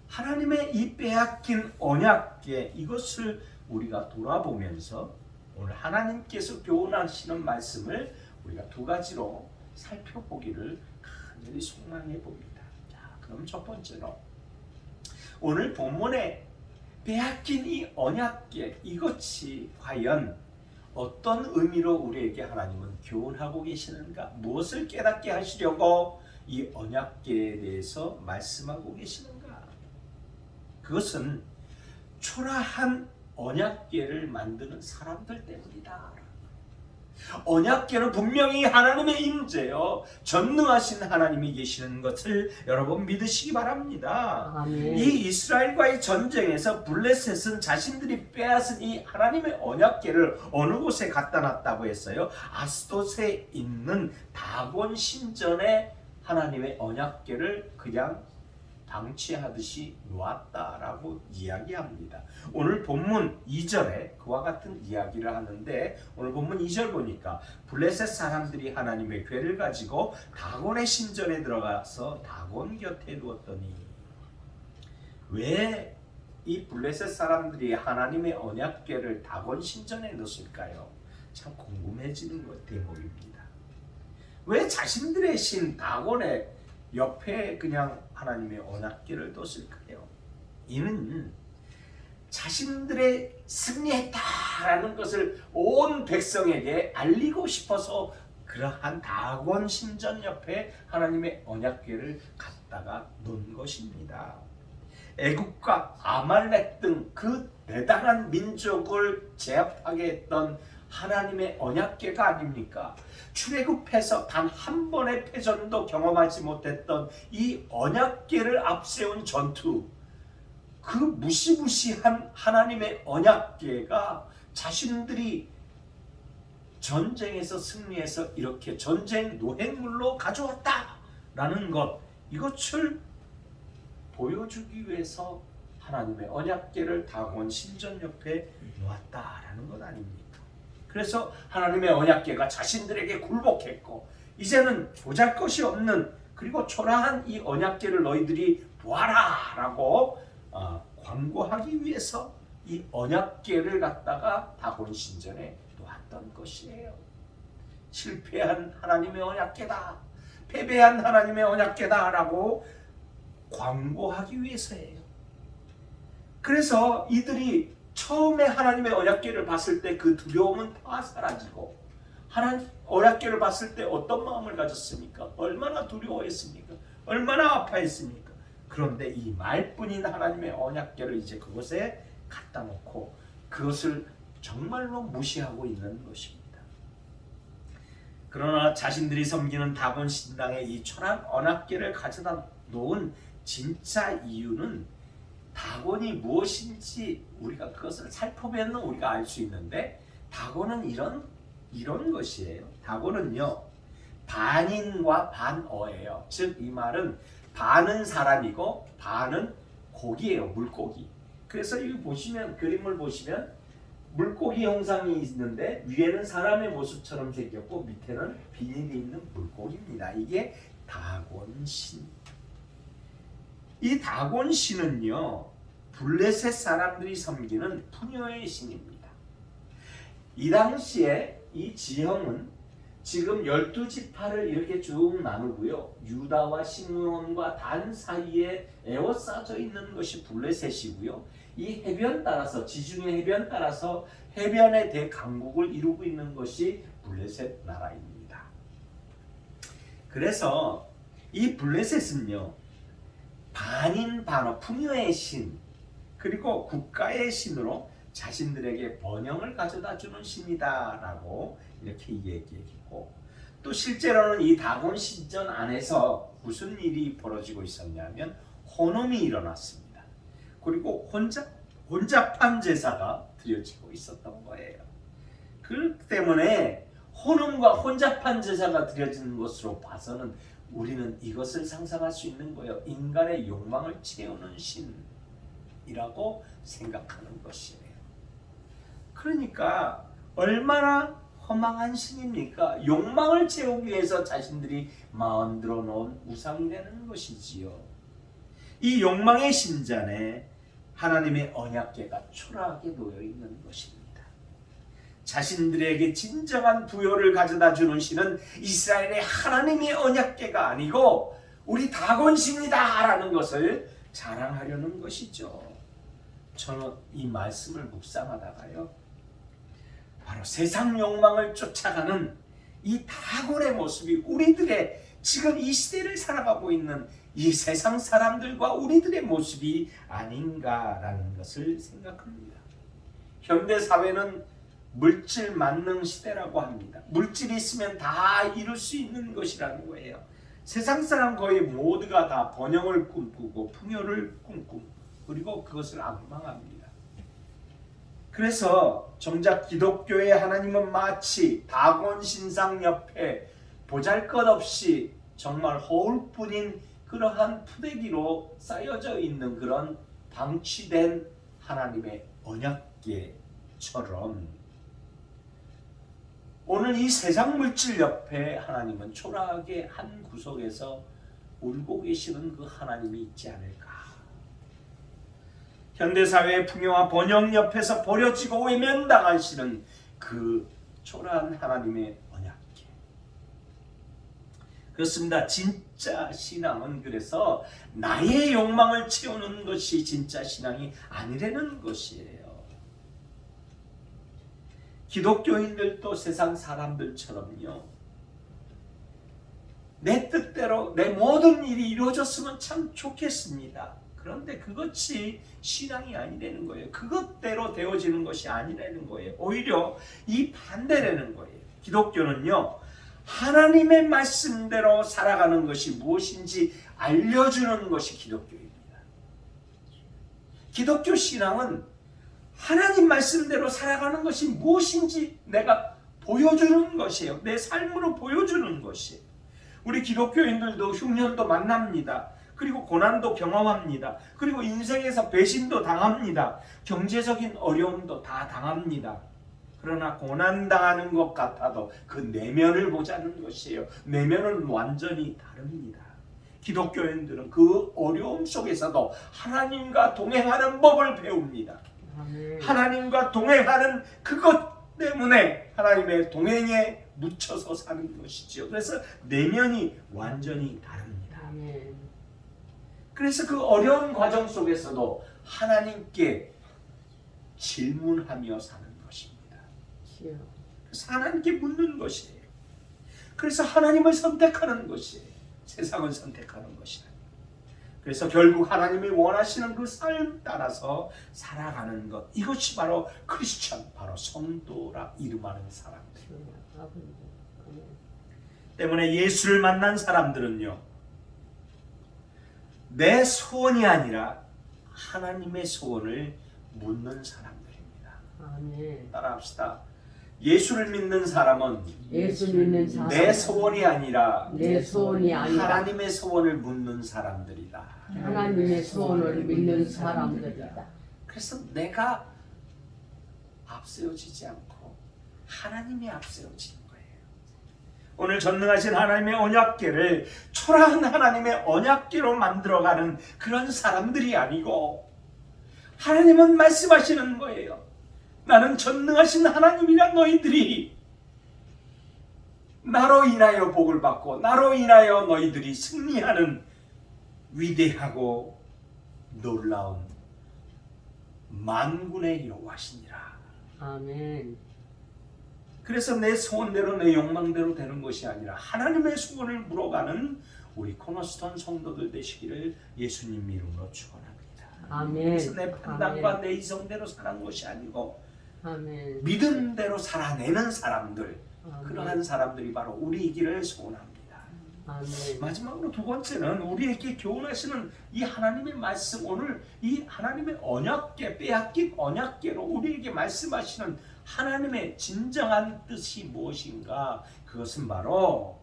하나님의 이 빼앗긴 언약궤, 이것을 우리가 돌아보면서 오늘 하나님께서 교훈하시는 말씀을 우리가 두 가지로 살펴보기를 간절히 소망해 봅니다. 자, 그럼 첫 번째로 오늘 본문에 빼앗긴 이 언약궤, 이것이 과연 어떤 의미로 우리에게 하나님은 교훈하고 계시는가? 무엇을 깨닫게 하시려고 이 언약궤에 대해서 말씀하고 계시는가? 그것은 초라한 언약궤를 만드는 사람들 때문이다. 언약궤는 분명히 하나님의 임재요, 전능하신 하나님이 계시는 것을 여러분 믿으시기 바랍니다. 아멘. 이 이스라엘과의 전쟁에서 블레셋은 자신들이 빼앗은 이 하나님의 언약궤를 어느 곳에 갖다 놨다고 했어요? 아스돗에 있는 다곤 신전에 하나님의 언약궤를 그냥 방치하듯이 놓았다라고 이야기합니다. 오늘 본문 2절에 그와 같은 이야기를 하는데, 오늘 본문 2절 보니까 블레셋 사람들이 하나님의 궤를 가지고 다곤의 신전에 들어가서 다곤 곁에 두었더니, 왜 이 블레셋 사람들이 하나님의 언약궤를 다곤 신전에 넣었을까요? 참 궁금해지는 대목입니다. 왜 자신들의 신 다곤의 옆에 그냥 하나님의 언약궤를 뒀을까요? 이는 자신들의 승리했다라는 것을 온 백성에게 알리고 싶어서 그러한 다곤 신전 옆에 하나님의 언약궤를 갖다가 놓은 것입니다. 애국과 아말렉 등 그 대단한 민족을 제압하게 했던 하나님의 언약궤가 아닙니까? 출애굽해서 단 한 번의 패전도 경험하지 못했던 이 언약궤를 앞세운 전투, 그 무시무시한 하나님의 언약궤가 자신들이 전쟁에서 승리해서 이렇게 전쟁 노획물로 가져왔다라는 것, 이것을 보여주기 위해서 하나님의 언약궤를 다곤 신전 옆에 놓았다라는 것 아닙니까? 그래서 하나님의 언약궤가 자신들에게 굴복했고, 이제는 보잘것이 없는, 그리고 초라한 이 언약궤를 너희들이 보아라 라고 광고하기 위해서 이 언약궤를 갖다가 다곤 신전에 놓았던 것이에요. 실패한 하나님의 언약궤다, 패배한 하나님의 언약궤다 라고 광고하기 위해서예요. 그래서 이들이 처음에 하나님의 언약궤를 봤을 때 그 두려움은 다 사라지고, 하나님 언약궤를 봤을 때 어떤 마음을 가졌습니까? 얼마나 두려워했습니까? 얼마나 아파했습니까? 그런데 이 말뿐인 하나님의 언약궤를 이제 그곳에 갖다 놓고 그것을 정말로 무시하고 있는 것입니다. 그러나 자신들이 섬기는 다곤 신당에 이 초라한 언약궤를 가져다 놓은 진짜 이유는 다곤이 무엇인지 우리가 그것을 살펴보면 우리가 알 수 있는데, 다곤은 이런 것이에요. 다곤은요, 반인과 반어예요. 즉 이 말은 반은 사람이고 반은 고기예요. 물고기. 그래서 이 보시면, 그림을 보시면 물고기 형상이 있는데 위에는 사람의 모습처럼 생겼고 밑에는 비닐이 있는 물고기입니다. 이게 다곤신. 이 다곤신은요, 블레셋 사람들이 섬기는 푸녀의 신입니다. 이 당시에 이 지형은 지금 12지파를 이렇게 쭉 나누고요, 유다와 시므온과 단 사이에 에워싸져 있는 것이 블레셋이고요, 이 해변 따라서, 지중해 해변 따라서 해변의 대강국을 이루고 있는 것이 블레셋 나라입니다. 그래서 이 블레셋은요, 반인 반어, 푸녀의 신, 그리고 국가의 신으로 자신들에게 번영을 가져다 주는 신이다 라고 이렇게 얘기했고, 또 실제로는 이 다곤 신전 안에서 무슨 일이 벌어지고 있었냐면 혼음이 일어났습니다. 그리고 혼잡한 제사가 드려지고 있었던 거예요. 그렇기 때문에 혼음과 혼잡한 제사가 드려지는 것으로 봐서는 우리는 이것을 상상할 수 있는 거예요. 인간의 욕망을 채우는 신이라고 생각하는 것이에요. 그러니까 얼마나 허망한 신입니까? 욕망을 채우기 위해서 자신들이 만들어 놓은 우상이 되는 것이지요. 이 욕망의 신전에 하나님의 언약궤가 초라하게 놓여 있는 것입니다. 자신들에게 진정한 부요를 가져다 주는 신은 이스라엘의 하나님의 언약궤가 아니고 우리 다곤신이다 라는 것을 자랑하려는 것이죠. 저는 이 말씀을 묵상하다가요, 바로 세상 욕망을 쫓아가는 이 다곤의 모습이 우리들의 지금 이 시대를 살아가고 있는 이 세상 사람들과 우리들의 모습이 아닌가라는 것을 생각합니다. 현대 사회는 물질 만능 시대라고 합니다. 물질이 있으면 다 이룰 수 있는 것이라는 거예요. 세상 사람 거의 모두가 다 번영을 꿈꾸고 풍요를 꿈꾸고 그리고 그것을 악망합니다. 그래서 정작 기독교의 하나님은 마치 다곤 신상 옆에 보잘것없이 정말 허울뿐인 그러한 푸대기로 쌓여져 있는 그런 방치된 하나님의 언약궤처럼 오늘 이 세상 물질 옆에 하나님은 초라하게 한 구석에서 울고 계시는 그 하나님이 있지 않을까. 현대사회의 풍요와 번영 옆에서 버려지고 외면당하시는 그 초라한 하나님의 언약궤. 그렇습니다. 진짜 신앙은 그래서 나의 욕망을 채우는 것이 진짜 신앙이 아니라는 것이에요. 기독교인들도 세상 사람들처럼요, 내 뜻대로 내 모든 일이 이루어졌으면 참 좋겠습니다. 그런데 그것이 신앙이 아니라는 거예요. 그것대로 되어지는 것이 아니라는 거예요. 오히려 이 반대라는 거예요. 기독교는요, 하나님의 말씀대로 살아가는 것이 무엇인지 알려주는 것이 기독교입니다. 기독교 신앙은 하나님 말씀대로 살아가는 것이 무엇인지 내가 보여주는 것이에요. 내 삶으로 보여주는 것이에요. 우리 기독교인들도 흉년도 만납니다. 그리고 고난도 경험합니다. 그리고 인생에서 배신도 당합니다. 경제적인 어려움도 다 당합니다. 그러나 고난당하는 것 같아도 그 내면을 보자는 것이에요. 내면은 완전히 다릅니다. 기독교인들은 그 어려움 속에서도 하나님과 동행하는 법을 배웁니다. 아멘. 하나님과 동행하는 그것 때문에 하나님의 동행에 묻혀서 사는 것이죠. 그래서 내면이 완전히 다릅니다. 아멘. 그래서 그 어려운 과정 속에서도 하나님께 질문하며 사는 것입니다. 주여. 그래서 하나님께 묻는 것이에요. 그래서 하나님을 선택하는 것이에요. 세상을 선택하는 것이 아니에요. 그래서 결국 하나님이 원하시는 그 삶 따라서 살아가는 것, 이것이 바로 크리스천, 바로 성도라 이름하는 사람들. 주여. 아버지. 아멘. 때문에 예수를 만난 사람들은요, 내 소원이 아니라 하나님의 소원을 묻는 사람들입니다. 아멘. 따라합시다. 예수를 믿는 사람은 예수 믿는 사람. 내 소원이 아니라 내 소원이 아니라 하나님의 소원을 묻는 사람들이다. 하나님의 소원을 믿는 사람들이다. 그래서 내가 앞세워지지 않고 하나님이 앞세워지는 거예요. 오늘 전능하신 하나님의 언약궤를 초라한 하나님의 언약궤로 만들어가는 그런 사람들이 아니고 하나님은 말씀하시는 거예요. 나는 전능하신 하나님이라 너희들이 나로 인하여 복을 받고 나로 인하여 너희들이 승리하는 위대하고 놀라운 만군의 여호와시니라. 아멘. 그래서 내 소원대로 내 욕망대로 되는 것이 아니라 하나님의 소원을 물어가는 우리 코너스톤 성도들 되시기를 예수님 이름으로 축원합니다. 아멘. 그래서 내 판단과 내 이성대로 살아가는 것이 아니고 아멘. 믿음대로 살아내는 사람들, 아멘. 그러한 사람들이 바로 우리이기를 소원합니다. 아멘. 마지막으로 두 번째는 우리에게 교훈하시는 이 하나님의 말씀, 오늘 이 하나님의 언약궤, 빼앗긴 언약궤로 우리에게 말씀하시는 하나님의 진정한 뜻이 무엇인가? 그것은 바로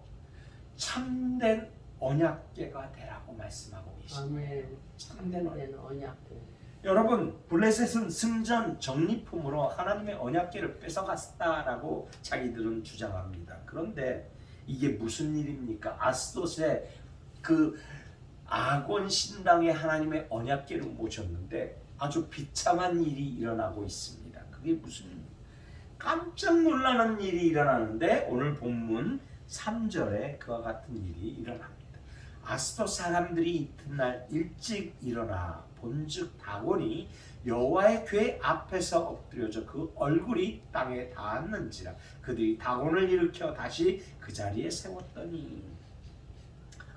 참된 언약궤가 되라고 말씀하고 계십니다. 아멘. 참된 언약궤. 여러분, 블레셋은 승전 적립품으로 하나님의 언약궤를 뺏어갔다라고 자기들은 주장합니다. 그런데 이게 무슨 일입니까? 아스돗의 그 아곤 신당에 하나님의 언약궤를 모셨는데 아주 비참한 일이 일어나고 있습니다. 그게 무슨 일입니까? 깜짝 놀라는 일이 일어나는데 오늘 본문 3절에 그와 같은 일이 일어납니다. 아스돗 사람들이 이튿날 일찍 일어나 본즉 다곤이 여호와의 궤 앞에서 엎드려져 그 얼굴이 땅에 닿았는지라 그들이 다곤을 일으켜 다시 그 자리에 세웠더니,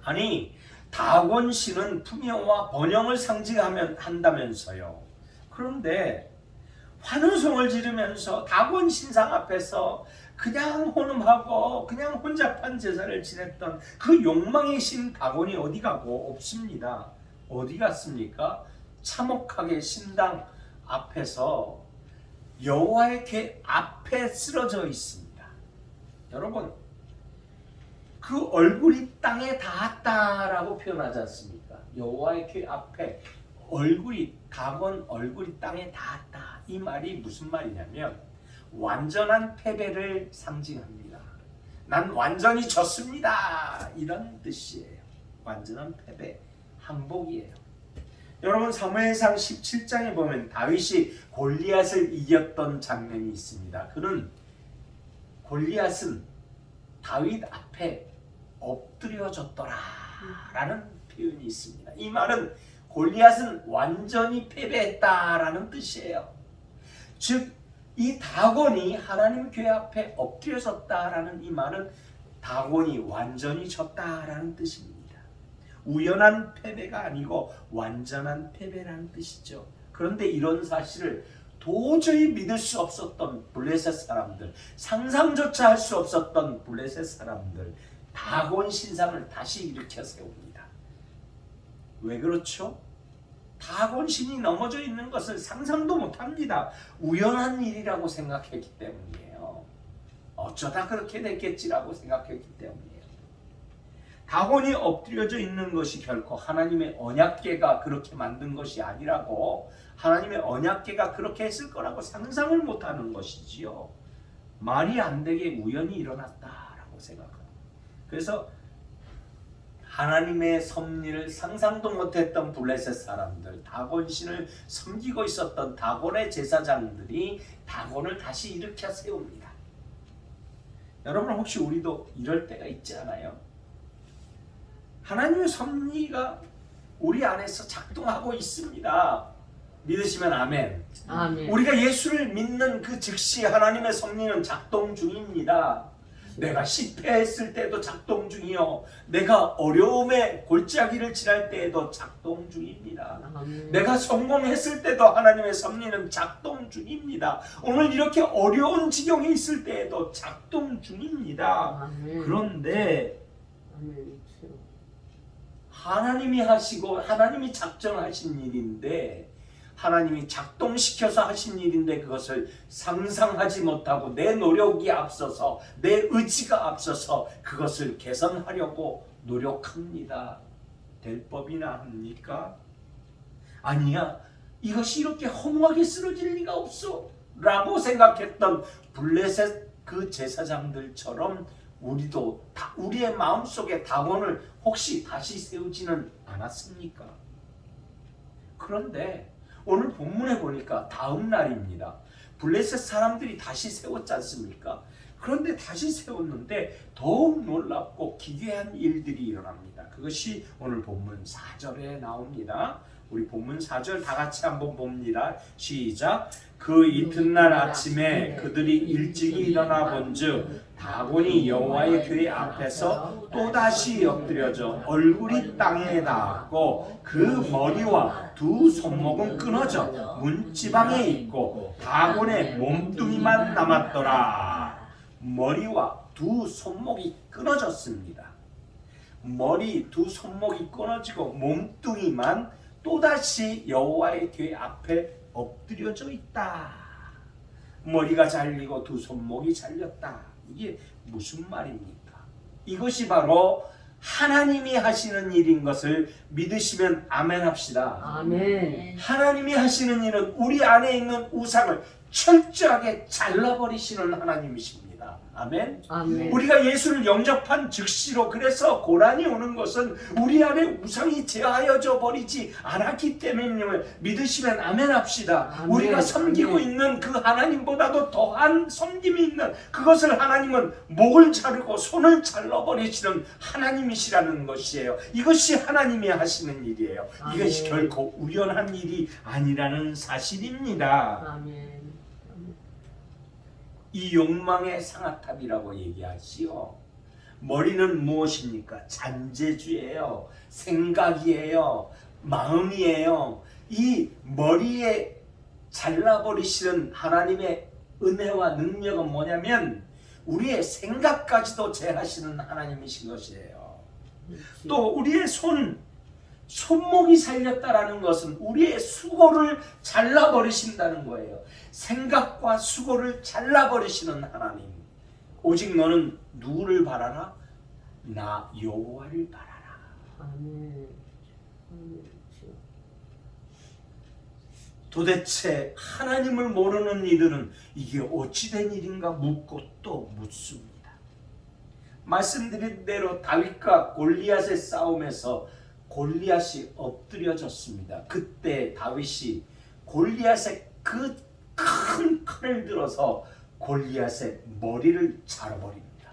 아니 다곤 신은 풍요와 번영을 상징한다면서요. 그런데 환호성을 지르면서 다곤 신상 앞에서 그냥 혼음하고 그냥 혼잡한 제사를 지냈던 그 욕망의 신 다곤이 어디 가고 없습니다. 어디 갔습니까? 참혹하게 신당 앞에서 여호와의 궤 앞에 쓰러져 있습니다. 여러분, 그 얼굴이 땅에 닿았다라고 표현하지 않습니까? 여호와의 궤 앞에 얼굴이, 다곤 얼굴이 땅에 닿았다. 이 말이 무슨 말이냐면 완전한 패배를 상징합니다. 난 완전히 졌습니다. 이런 뜻이에요. 완전한 패배, 항복이에요. 여러분, 사무엘상 17장에 보면 다윗이 골리앗을 이겼던 장면이 있습니다. 그는 골리앗은 다윗 앞에 엎드려졌더라 라는 표현이 있습니다. 이 말은 골리앗은 완전히 패배했다라는 뜻이에요. 즉 이 다곤이 하나님 궤 앞에 엎드려졌다라는 이 말은 다곤이 완전히 졌다라는 뜻입니다. 우연한 패배가 아니고 완전한 패배라는 뜻이죠. 그런데 이런 사실을 도저히 믿을 수 없었던 블레셋 사람들, 상상조차 할 수 없었던 블레셋 사람들, 다곤 신상을 다시 일으켜 세웁니다. 왜 그렇죠? 다곤 신이 넘어져 있는 것을 상상도 못합니다. 우연한 일이라고 생각했기 때문이에요. 어쩌다 그렇게 됐겠지라고 생각했기 때문이에요. 다곤이 엎드려져 있는 것이 결코 하나님의 언약궤가 그렇게 만든 것이 아니라고, 하나님의 언약궤가 그렇게 했을 거라고 상상을 못하는 것이지요. 말이 안 되게 우연히 일어났다라고 생각합니다. 그래서 하나님의 섭리를 상상도 못했던 블레셋 사람들, 다곤 신을 섬기고 있었던 다곤의 제사장들이 다곤을 다시 일으켜 세웁니다. 여러분, 혹시 우리도 이럴 때가 있지 않아요? 하나님의 섭리가 우리 안에서 작동하고 있습니다. 믿으시면 아멘. 아멘. 우리가 예수를 믿는 그 즉시 하나님의 섭리는 작동 중입니다. 내가 실패했을 때도 작동 중이요, 내가 어려움의 골짜기를 지날 때에도 작동 중입니다. 아멘. 내가 성공했을 때도 하나님의 섭리는 작동 중입니다. 오늘 이렇게 어려운 지경에 있을 때에도 작동 중입니다. 아멘. 그런데 아멘. 하나님이 하시고 하나님이 작정하신 일인데, 하나님이 작동시켜서 하신 일인데 그것을 상상하지 못하고 내 노력이 앞서서, 내 의지가 앞서서 그것을 개선하려고 노력합니다. 될 법이나 합니까? 아니야, 이것이 이렇게 허무하게 쓰러질 리가 없어 라고 생각했던 블레셋 그 제사장들처럼 우리도 우리의 마음속에 다곤을 혹시 다시 세우지는 않았습니까? 그런데 오늘 본문에 보니까 다음 날입니다. 블레셋 사람들이 다시 세웠지 않습니까? 그런데 다시 세웠는데 더욱 놀랍고 기괴한 일들이 일어납니다. 그것이 오늘 본문 4절에 나옵니다. 우리 본문 4절 다 같이 한번 봅니다. 시작. 그 이튿날 아침에 그들이 일찍이 일어나 본즉 다곤이 여호와의 궤 앞에서 또다시 엎드려져 얼굴이 땅에 닿았고 그 머리와 두 손목은 끊어져 문지방에 있고 다곤의 몸뚱이만 남았더라. 머리와 두 손목이 끊어졌습니다. 머리 두 손목이 끊어지고 몸뚱이만 또다시 여호와의 궤 앞에 엎드려져 있다. 머리가 잘리고 두 손목이 잘렸다. 이게 무슨 말입니까? 이것이 바로 하나님이 하시는 일인 것을 믿으시면 아멘 합시다. 아멘. 하나님이 하시는 일은 우리 안에 있는 우상을 철저하게 잘라버리시는 하나님이십니다. 아멘. 아멘. 우리가 예수를 영접한 즉시로, 그래서 고난이 오는 것은 우리 안에 우상이 제하여져 버리지 않았기 때문임을 믿으시면 아멘 합시다. 아멘. 우리가 섬기고 아멘. 있는 그 하나님보다도 더한 섬김이 있는 그것을 하나님은 목을 자르고 손을 잘라버리시는 하나님이시라는 것이에요. 이것이 하나님이 하시는 일이에요. 아멘. 이것이 결코 우연한 일이 아니라는 사실입니다. 아멘. 이 욕망의 상아탑이라고 얘기하지요. 머리는 무엇입니까? 잔재주예요. 생각이에요. 마음이에요. 이 머리에 잘라버리시는 하나님의 은혜와 능력은 뭐냐면 우리의 생각까지도 제하시는 하나님이신 것이에요. 또 우리의 손목이 살렸다라는 것은 우리의 수고를 잘라버리신다는 거예요. 생각과 수고를 잘라버리시는 하나님. 오직 너는 누구를 바라라? 나 여호와를 바라라. 아멘. 도대체 하나님을 모르는 이들은 이게 어찌된 일인가 묻고 또 묻습니다. 말씀드린 대로 다윗과 골리앗의 싸움에서 골리앗이 엎드려졌습니다. 그때 다윗이 골리앗의 그 큰 칼을 들어서 골리앗의 머리를 자르버립니다.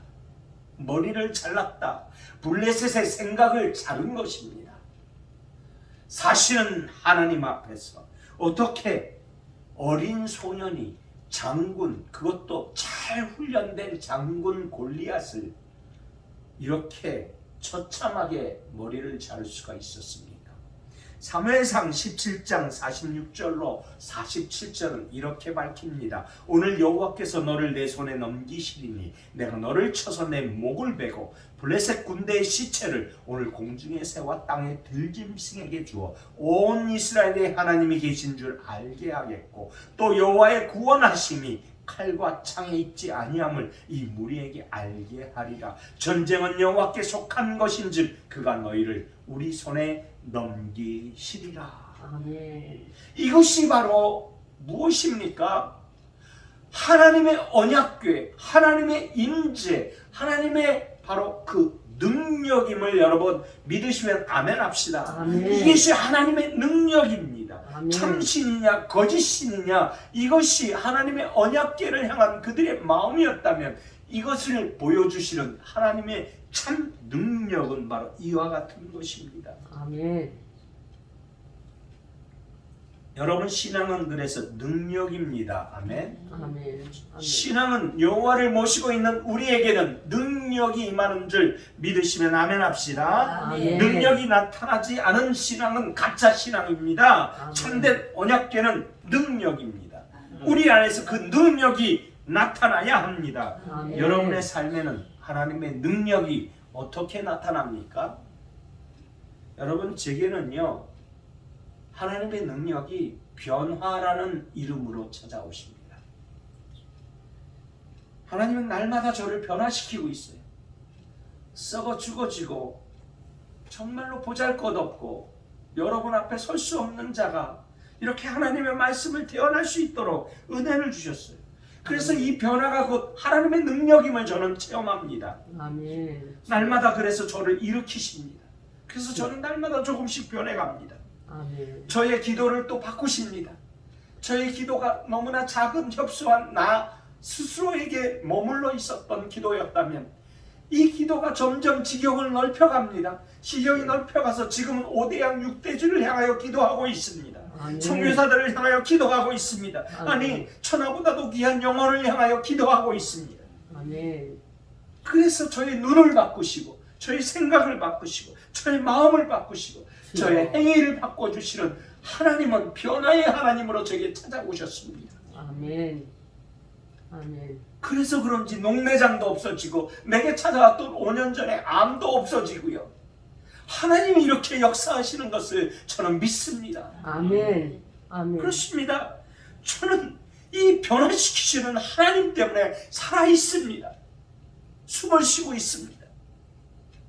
머리를 잘랐다. 블레셋의 생각을 자른 것입니다. 사실은 하나님 앞에서 어떻게 어린 소년이 장군, 그것도 잘 훈련된 장군 골리앗을 이렇게 처참하게 머리를 자를 수가 있었습니까? 사무엘상 17장 46절로 47절은 이렇게 밝힙니다. 오늘 여호와께서 너를 내 손에 넘기시리니 내가 너를 쳐서 내 목을 베고 블레셋 군대의 시체를 오늘 공중의 새와 땅의 들짐승에게 주어 온 이스라엘의 하나님이 계신 줄 알게 하겠고 또 여호와의 구원하심이 칼과 창에 있지 아니함을 이 무리에게 알게 하리라. 전쟁은 여호와께 속한 것인즉 그가 너희를 우리 손에 넘기시리라. 아멘. 이것이 바로 무엇입니까? 하나님의 언약궤, 하나님의 임재, 하나님의 바로 그 능력임을 여러분 믿으시면 아멘 합시다. 아멘. 이것이 하나님의 능력입니다. 아멘. 참신이냐 거짓신이냐 이것이 하나님의 언약궤를 향한 그들의 마음이었다면 이것을 보여주시는 하나님의 참 능력은 바로 이와 같은 것입니다. 아멘. 여러분 신앙은 그래서 능력입니다. 아멘. 아멘. 신앙은 여호와를 모시고 있는 우리에게는 능력이 임하는 줄 믿으시면 아멘 합시다. 아멘. 능력이 나타나지 않은 신앙은 가짜 신앙입니다. 아멘. 참된 언약궤는 능력입니다. 우리 안에서 그 능력이 나타나야 합니다. 아멘. 여러분의 삶에는 하나님의 능력이 어떻게 나타납니까? 여러분, 제게는요, 하나님의 능력이 변화라는 이름으로 찾아오십니다. 하나님은 날마다 저를 변화시키고 있어요. 썩어 죽어지고 정말로 보잘것없고 여러분 앞에 설 수 없는 자가 이렇게 하나님의 말씀을 대언할 수 있도록 은혜를 주셨어요. 그래서 이 변화가 곧 하나님의 능력임을 저는 체험합니다. 아멘. 날마다 그래서 저를 일으키십니다. 그래서 저는 날마다 조금씩 변해갑니다. 아멘. 저의 기도를 또 바꾸십니다. 저의 기도가 너무나 작은 협소한 나 스스로에게 머물러 있었던 기도였다면 이 기도가 점점 지경을 넓혀갑니다. 지경이 넓혀가서 지금은 5대양 6대주를 향하여 기도하고 있습니다. 아멘. 선교사들을 향하여 기도하고 있습니다. 아멘. 아니, 천하보다도 귀한 영혼을 향하여 기도하고 있습니다. 아멘. 그래서 저의 눈을 바꾸시고 저의 생각을 바꾸시고 저의 마음을 바꾸시고 저의 행위를 바꿔주시는 하나님은 변화의 하나님으로 저에게 찾아오셨습니다. 아멘. 아멘. 그래서 그런지 녹내장도 없어지고 내게 찾아왔던 5년 전에 암도 없어지고요. 하나님이 이렇게 역사하시는 것을 저는 믿습니다. 아멘. 아멘. 그렇습니다. 저는 이 변화시키시는 하나님 때문에 살아있습니다. 숨을 쉬고 있습니다.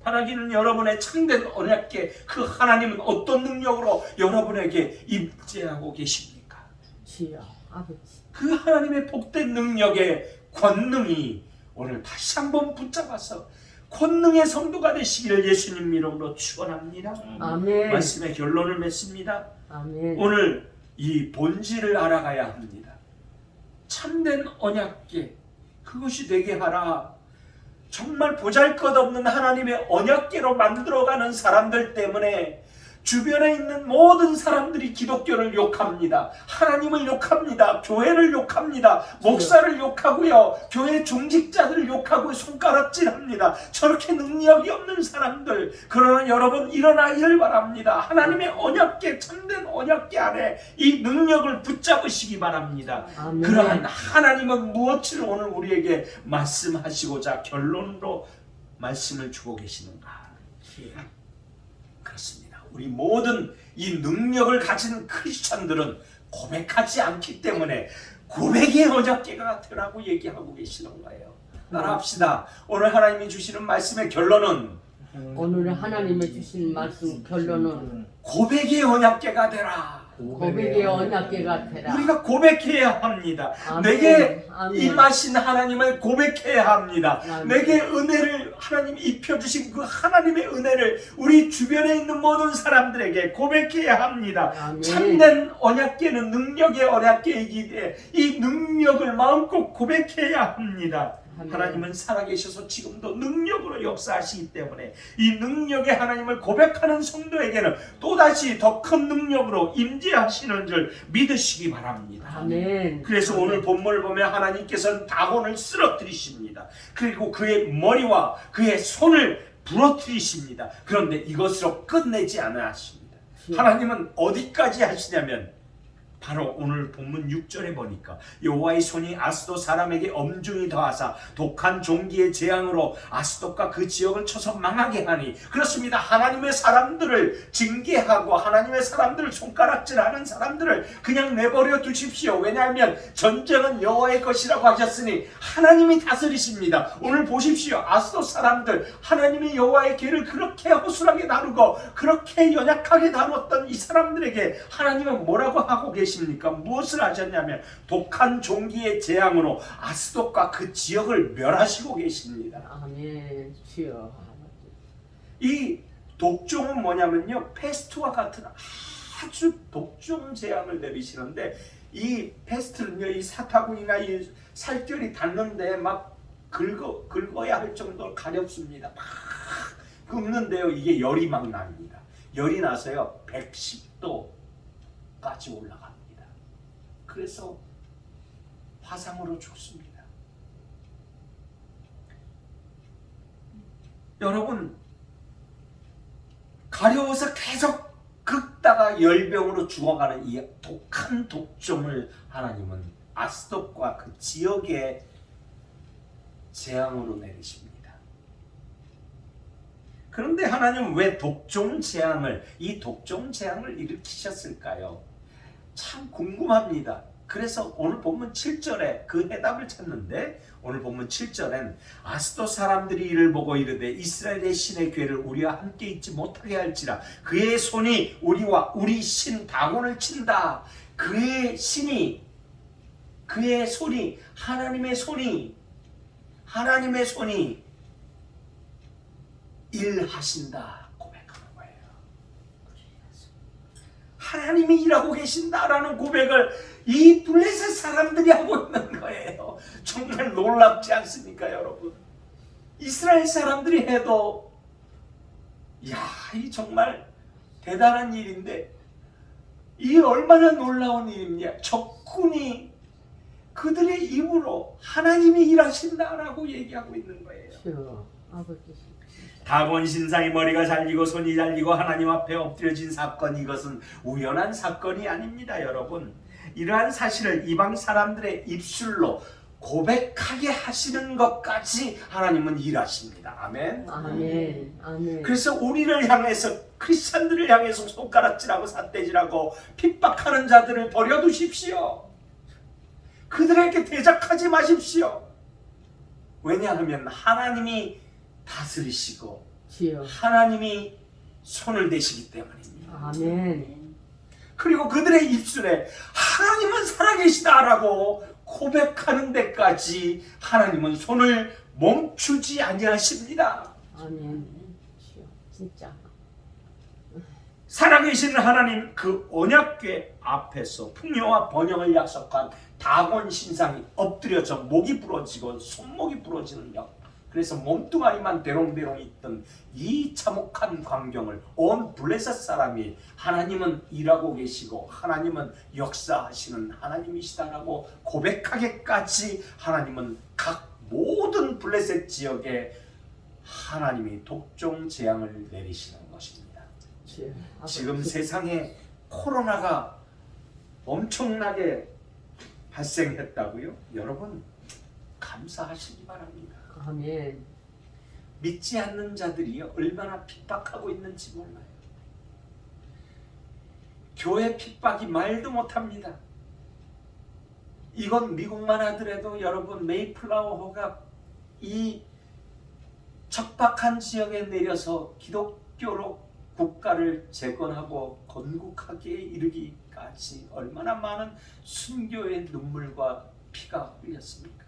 바라기는 여러분의 참된 언약계 그 하나님은 어떤 능력으로 여러분에게 임재하고 계십니까? 주여 아버지. 그 하나님의 복된 능력의 권능이 오늘 다시 한번 붙잡아서 권능의 성도가 되시기를 예수님 이름으로 축원합니다. 아멘. 말씀의 결론을 맺습니다. 아멘. 오늘 이 본질을 알아가야 합니다. 참된 언약계 그것이 되게 하라. 정말 보잘것없는 하나님의 언약계로 만들어가는 사람들 때문에 주변에 있는 모든 사람들이 기독교를 욕합니다. 하나님을 욕합니다. 교회를 욕합니다. 목사를 욕하고요. 교회 중직자들을 욕하고 손가락질합니다. 저렇게 능력이 없는 사람들. 그러나 여러분 일어나기를 바랍니다. 하나님의 언약계 참된 언약계 안에 이 능력을 붙잡으시기 바랍니다. 아멘. 그러한 하나님은 무엇을 오늘 우리에게 말씀하시고자 결론으로 말씀을 주고 계시는가? 그렇습니다. 우리 모든 이 능력을 가진 크리스찬들은 고백하지 않기 때문에 고백의 언약계가 되라고 얘기하고 계시는 거예요. 따라합시다. 오늘 하나님이 주시는 말씀의 결론은 오늘 하나님이 주신 말씀 결론은 고백의 언약계가 되라. 고백의 언약계가 되라. 우리가 고백해야 합니다. 아멘. 내게 아멘. 임하신 하나님을 고백해야 합니다. 아멘. 내게 은혜를 하나님이 입혀주신 그 하나님의 은혜를 우리 주변에 있는 모든 사람들에게 고백해야 합니다. 아멘. 참된 언약계는 능력의 언약계이기에 이 능력을 마음껏 고백해야 합니다. 아멘. 하나님은 살아계셔서 지금도 능력으로 역사하시기 때문에 이 능력의 하나님을 고백하는 성도에게는 또다시 더 큰 능력으로 임재하시는 줄 믿으시기 바랍니다. 아멘. 그래서 아멘. 오늘 본문을 보면 하나님께서는 다곤을 쓰러뜨리십니다. 그리고 그의 머리와 그의 손을 부러뜨리십니다. 그런데 이것으로 끝내지 않으십니다. 하나님은 어디까지 하시냐면 바로 오늘 본문 6절에 보니까 여호와의 손이 아스돗 사람에게 엄중히 더하사 독한 종기의 재앙으로 아스돗과 그 지역을 쳐서 망하게 하니 그렇습니다. 하나님의 사람들을 징계하고 하나님의 사람들을 손가락질하는 사람들을 그냥 내버려 두십시오. 왜냐하면 전쟁은 여호와의 것이라고 하셨으니 하나님이 다스리십니다. 오늘 보십시오. 아스돗 사람들 하나님이 여호와의 길을 그렇게 허술하게 다루고 그렇게 연약하게 다루었던 이 사람들에게 하나님은 뭐라고 하고 계십니까? 무엇을 하셨냐면 독한 종기의 재앙으로 아스돗과 그 지역을 멸하시고 계십니다. 아멘. 주여. 이 독종은 뭐냐면요, 페스트와 같은 아주 독종 재앙을 내리시는데 이 페스트는요, 이 사타구니나 이 살결이 닿는데 막 긁어야 할 정도로 가렵습니다. 막 긁는데요, 이게 열이 막 납니다. 열이 나서요 110도까지 올라갑니다. 그래서 화상으로 죽습니다. 여러분, 가려워서 계속 긁다가 열병으로 죽어가는 이 독한 독종을 하나님은 아스돗과 그 지역에 재앙으로 내리십니다. 그런데 하나님은 왜 이 독종 재앙을 일으키셨을까요? 참 궁금합니다. 그래서 오늘 본문 7절에 그 해답을 찾는데, 오늘 본문 7절엔 아스돗 사람들이 이를 보고 이르되 이스라엘의 신의 괴를 우리와 함께 있지 못하게 할지라 그의 손이 우리와 우리 신 다곤을 친다. 그의 손이 하나님의 손이 일하신다 고백하는 거예요. 하나님이 일하고 계신다라는 고백을 이 블레셋 사람들이 하고 있는 거예요. 정말 놀랍지 않습니까, 여러분? 이스라엘 사람들이 해도 이 정말 대단한 일인데, 이 얼마나 놀라운 일입니까? 적군이 그들의 입으로 하나님이 일하신다라고 얘기하고 있는 거예요. 주여 아버지. 다곤 신상의 머리가 잘리고 손이 잘리고 하나님 앞에 엎드려진 사건, 이것은 우연한 사건이 아닙니다, 여러분. 이러한 사실을 이방 사람들의 입술로 고백하게 하시는 것까지 하나님은 일하십니다. 아멘. 아멘. 아멘. 그래서 우리를 향해서, 크리스찬들을 향해서 손가락질하고 삿대질하고 핍박하는 자들을 버려두십시오. 그들에게 대적하지 마십시오. 왜냐하면 하나님이 다스리시고 주여. 하나님이 손을 대시기 때문입니다. 아멘. 그리고 그들의 입술에 하나님은 살아계시다라고 고백하는 데까지 하나님은 손을 멈추지 아니하십니다. 아멘. 주여 진짜. 살아계신 하나님, 그 언약궤 앞에서 풍요와 번영을 약속한 다곤 신상이 엎드려져 목이 부러지고 손목이 부러지는 역, 그래서 몸뚱아리만 대롱대롱 있던 이 참혹한 광경을 온 블레셋 사람이 하나님은 일하고 계시고 하나님은 역사하시는 하나님이시다라고 고백하기까지 하나님은 각 모든 블레셋 지역에 하나님이 독종 재앙을 내리시는 것입니다. 주여. 지금 세상에 코로나가 엄청나게 발생했다고요? 여러분 감사하시기 바랍니다. 아멘. 믿지 않는 자들이 얼마나 핍박하고 있는지 몰라요. 교회 핍박이 말도 못합니다. 이건 미국만 하더라도 여러분, 메이플라워호가 이 척박한 지역에 내려서 기독교로 국가를 재건하고 건국하기에 이르기까지 얼마나 많은 순교의 눈물과 피가 흘렸습니까?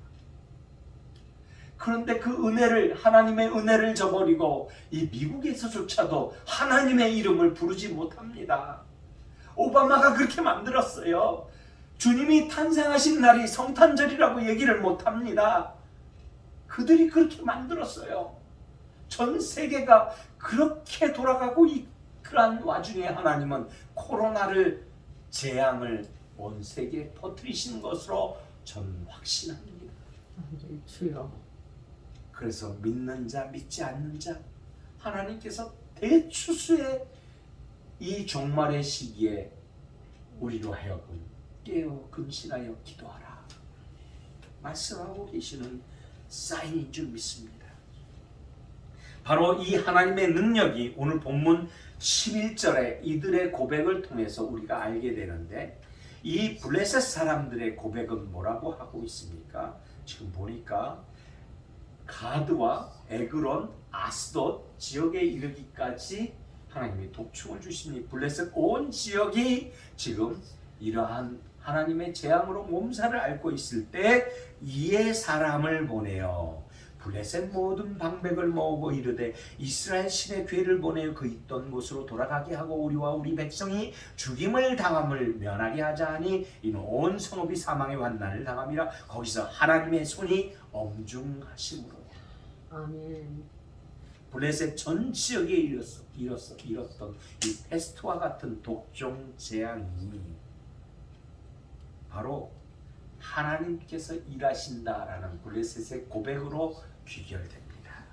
그런데 그 은혜를, 하나님의 은혜를 저버리고 이 미국에서조차도 하나님의 이름을 부르지 못합니다. 오바마가 그렇게 만들었어요. 주님이 탄생하신 날이 성탄절이라고 얘기를 못합니다. 그들이 그렇게 만들었어요. 전 세계가 그렇게 돌아가고 그런 와중에 하나님은 코로나를, 재앙을 온 세계에 퍼뜨리신 것으로 전 확신합니다. 아멘. 주여. 그래서 믿는 자, 믿지 않는 자, 하나님께서 대추수의 이 종말의 시기에 우리로 하여금 깨어 근신하여 기도하라 말씀하고 계시는 사인인 줄 믿습니다. 바로 이 하나님의 능력이 오늘 본문 11절에 이들의 고백을 통해서 우리가 알게 되는데, 이 블레셋 사람들의 고백은 뭐라고 하고 있습니까? 지금 보니까 가드와 에그론, 아스돗 지역에 이르기까지 하나님이 독충을 주시니 블레셋 온 지역이 지금 이러한 하나님의 재앙으로 몸살을 앓고 있을 때 이에 사람을 보내어 블레셋 모든 방백을 모으고 이르되 이스라엘 신의 괴를 보내어 그 있던 곳으로 돌아가게 하고 우리와 우리 백성이 죽임을 당함을 면하게 하자 하니 이는 온 성읍이 사망의 환난을 당함이라. 거기서 하나님의 손이 엄중하심으로 아멘. 블레셋 전 지역에 일었던 이 페스트와 같은 독종 재앙이 바로 하나님께서 일하신다라는 블레셋의 고백으로 귀결됩니다.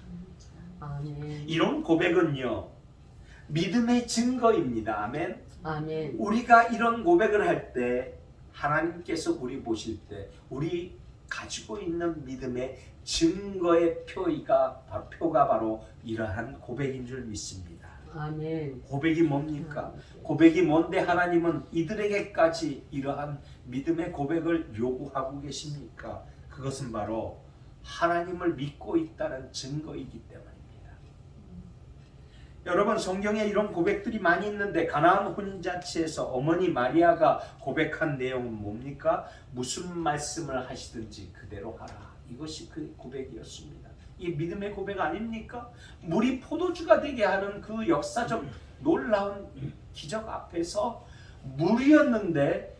아멘. 이런 고백은요, 믿음의 증거입니다. 아멘. 아멘. 우리가 이런 고백을 할 때 하나님께서 우리 보실 때 우리 가지고 있는 믿음의 증거의 표가 바로 이러한 고백인 줄 믿습니다. 아멘. 고백이 뭡니까? 고백이 뭔데 하나님은 이들에게까지 이러한 믿음의 고백을 요구하고 계십니까? 그것은 바로 하나님을 믿고 있다는 증거이기 때문입니다. 여러분, 성경에 이런 고백들이 많이 있는데 가나안 혼인잔치에서 어머니 마리아가 고백한 내용은 뭡니까? 무슨 말씀을 하시든지 그대로 하라. 이것이 그 고백이었습니다. 이 믿음의 고백 아닙니까? 물이 포도주가 되게 하는 그 역사적 놀라운 기적 앞에서 물이었는데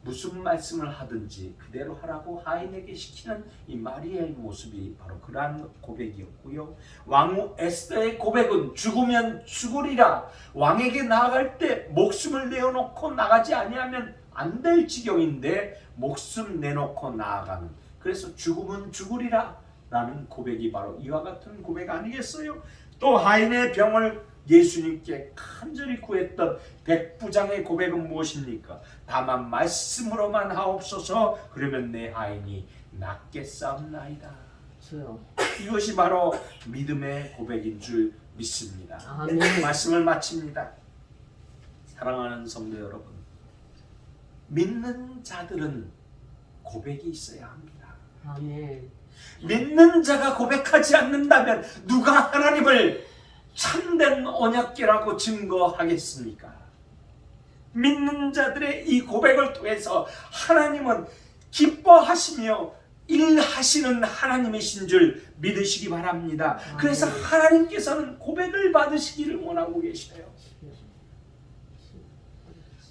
무슨 말씀을 하든지 그대로 하라고 하인에게 시키는 이 마리아의 모습이 바로 그러한 고백이었고요. 왕후 에스더의 고백은 죽으면 죽으리라. 왕에게 나아갈 때 목숨을 내어놓고 나가지 아니하면 안 될 지경인데 목숨 내놓고 나아가는, 그래서 죽으면 죽으리라 라는 고백이 바로 이와 같은 고백 아니겠어요? 또 하인의 병을 예수님께 간절히 구했던 백부장의 고백은 무엇입니까? 다만 말씀으로만 하옵소서, 그러면 내 하인이 낫겠사옵나이다. 주여. 이것이 바로 믿음의 고백인 줄 믿습니다. 아멘. 말씀을 마칩니다. 사랑하는 성도 여러분, 믿는 자들은 고백이 있어야 합니다. 아멘. 믿는 자가 고백하지 않는다면 누가 하나님을 참된 언약궤라고 증거하겠습니까? 믿는 자들의 이 고백을 통해서 하나님은 기뻐하시며 일하시는 하나님이신 줄 믿으시기 바랍니다. 그래서 하나님께서는 고백을 받으시기를 원하고 계셔요.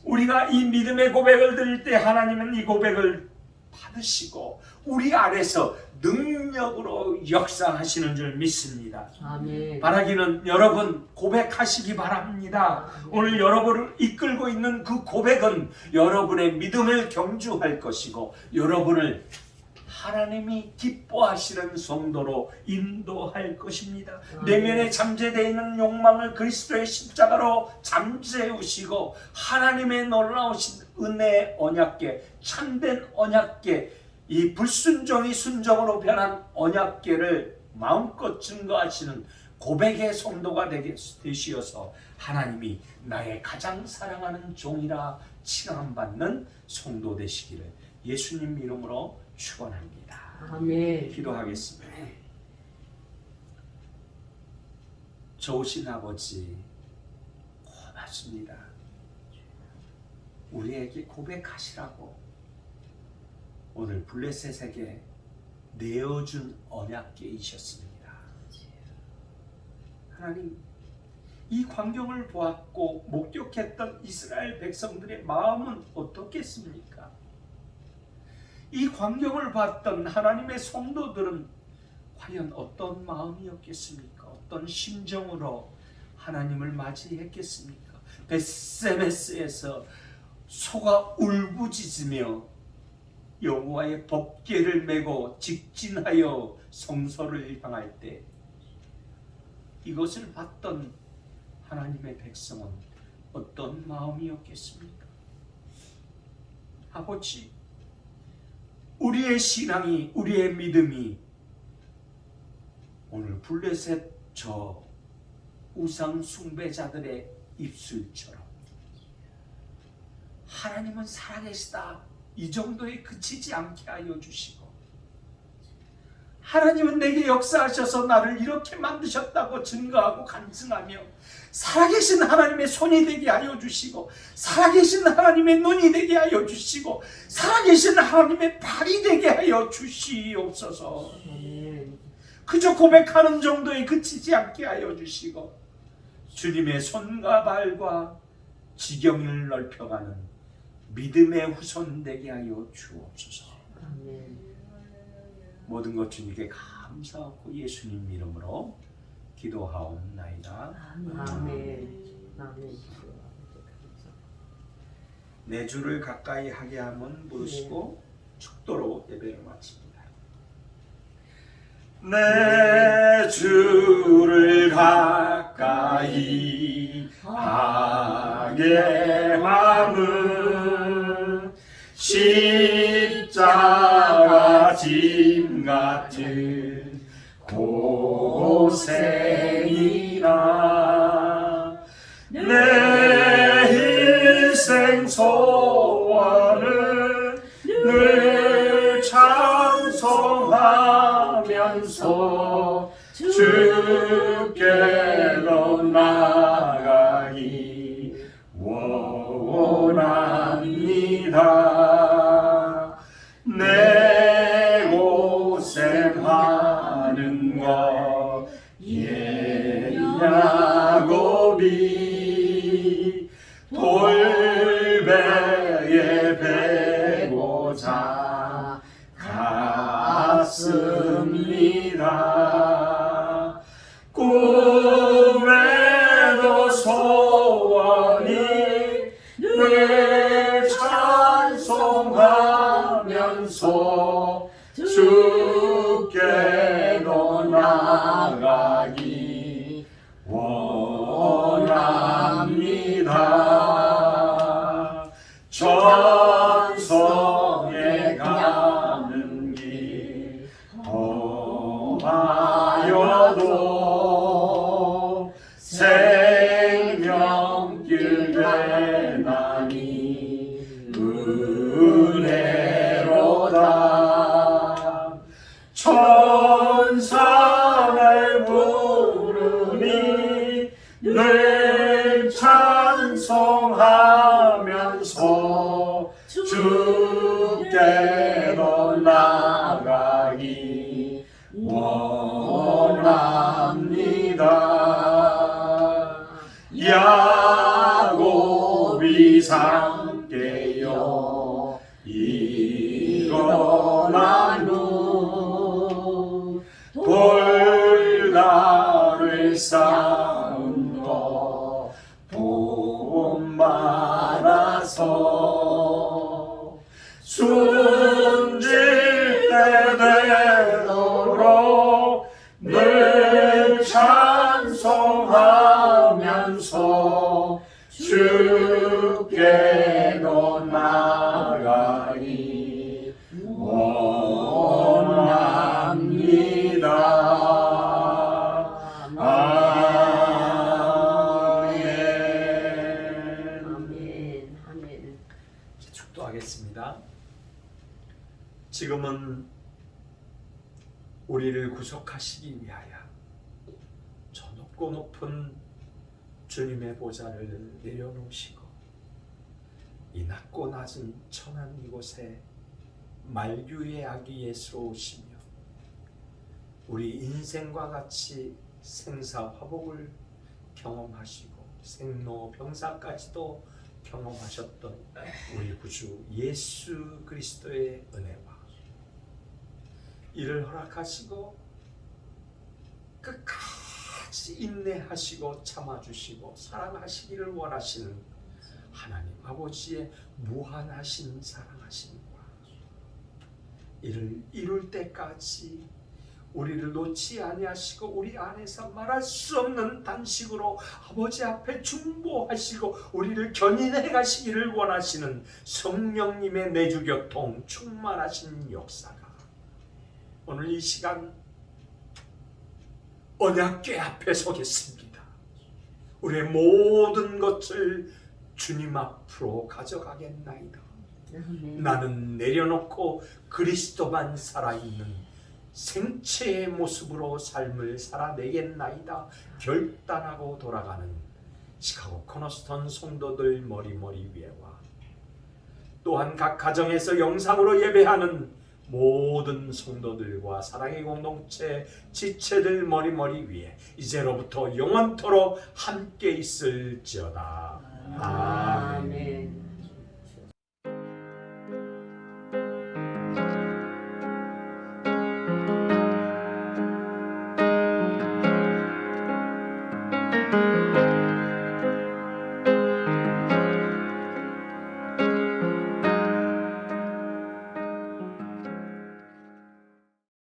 우리가 이 믿음의 고백을 드릴 때 하나님은 이 고백을 받으시고 우리 안에서 능력으로 역사하시는 줄 믿습니다. 아멘. 바라기는 여러분 고백하시기 바랍니다. 오늘 여러분을 이끌고 있는 그 고백은 여러분의 믿음을 경주할 것이고 여러분을 하나님이 기뻐하시는 성도로 인도할 것입니다. 내면에 잠재되어 있는 욕망을 그리스도의 십자가로 잠재우시고 하나님의 놀라우신 은혜의 언약궤, 참된 언약궤, 이 불순종이 순종으로 변한 언약궤를 마음껏 증거하시는 고백의 성도가 되시어서 하나님이 나의 가장 사랑하는 종이라 칭함받는 성도 되시기를 예수님 이름으로 축원합니다. 아멘. 기도하겠습니다. 좋으신 아버지, 고맙습니다. 우리에게 고백하시라고 오늘 블레셋에게 내어준 언약궤이셨습니다. 하나님, 이 광경을 보았고 목격했던 이스라엘 백성들의 마음은 어떻겠습니까? 이 광경을 봤던 하나님의 성도들은 과연 어떤 마음이었겠습니까? 어떤 심정으로 하나님을 맞이했겠습니까? 벳세메스에서 소가 울부짖으며 여호와의 법궤를 메고 직진하여 성소를 향할 때 이것을 봤던 하나님의 백성은 어떤 마음이었겠습니까? 아버지, 우리의 신앙이, 우리의 믿음이 오늘 블레셋 저 우상 숭배자들의 입술처럼 하나님은 살아계시다 이 정도에 그치지 않게 하여 주시고, 하나님은 내게 역사하셔서 나를 이렇게 만드셨다고 증거하고 간증하며 살아계신 하나님의 손이 되게 하여 주시고, 살아계신 하나님의 눈이 되게 하여 주시고, 살아계신 하나님의 발이 되게 하여 주시옵소서. 그저 고백하는 정도에 그치지 않게 하여 주시고 주님의 손과 발과 지경을 넓혀가는 믿음의 후손 되게 하여 주옵소서. 아멘. 모든 것 주님께 감사하고 예수님 이름으로 기도하옵나이다. 아멘. 아멘. 내 주를 가까이 하게 함은 부르시고 축도로 예배를 마칩니다. 내 주를 가까이 하게 함은 십자가 지 고생이라 내 인생 소원을 늘 찬송하면서 주께로 나가기 원합니다. 내 고생하는 것 야곱이 돌배에 베고자 갔습니다. 꿈에도 소원이 늘 찬송하면서 주께로 나가기 원합니다. 전성에 가는 길 험하여도 생명길 되나니 은혜로다. 천사를 부르니 늘 찬송하면서 주께로 나가기 원합니다. 야곱이 삼께요 일어난 후 돌다를 쌓은 거 본 말아서 숨질 때 되도록 늘 찬송하면서 주께로 나가기 원합니다. 아멘. 아멘. 아멘. 축도하겠습니다. 지금은 우리를 구속하시기 위하여 저 높고 높은 주님의 보좌를 내려놓으시고 이 낮고 낮은 천한 이곳에 만유의 아기 예수로 오시며 우리 인생과 같이 생사화복을 경험하시고 생로병사까지도 경험하셨던 우리 구주 예수 그리스도의 은혜와 이를 허락하시고 끝까지 인내하시고 참아주시고 사랑하시기를 원하시는 하나님 아버지의 무한하신 사랑하심과 이를 이룰 때까지 우리를 놓지 아니하시고 우리 안에서 말할 수 없는 단식으로 아버지 앞에 중보하시고 우리를 견인해 가시기를 원하시는 성령님의 내주교통 충만하신 역사가 오늘 이 시간 언약궤 앞에 서겠습니다. 우리의 모든 것을 주님 앞으로 가져가겠나이다. 나는 내려놓고 그리스도만 살아있는 생체의 모습으로 삶을 살아내겠나이다. 결단하고 돌아가는 시카고 코너스톤 성도들 머리머리 위에와 또한 각 가정에서 영상으로 예배하는 모든 성도들과 사랑의 공동체 지체들 머리머리 위에 이제로부터 영원토록 함께 있을지어다. 아멘.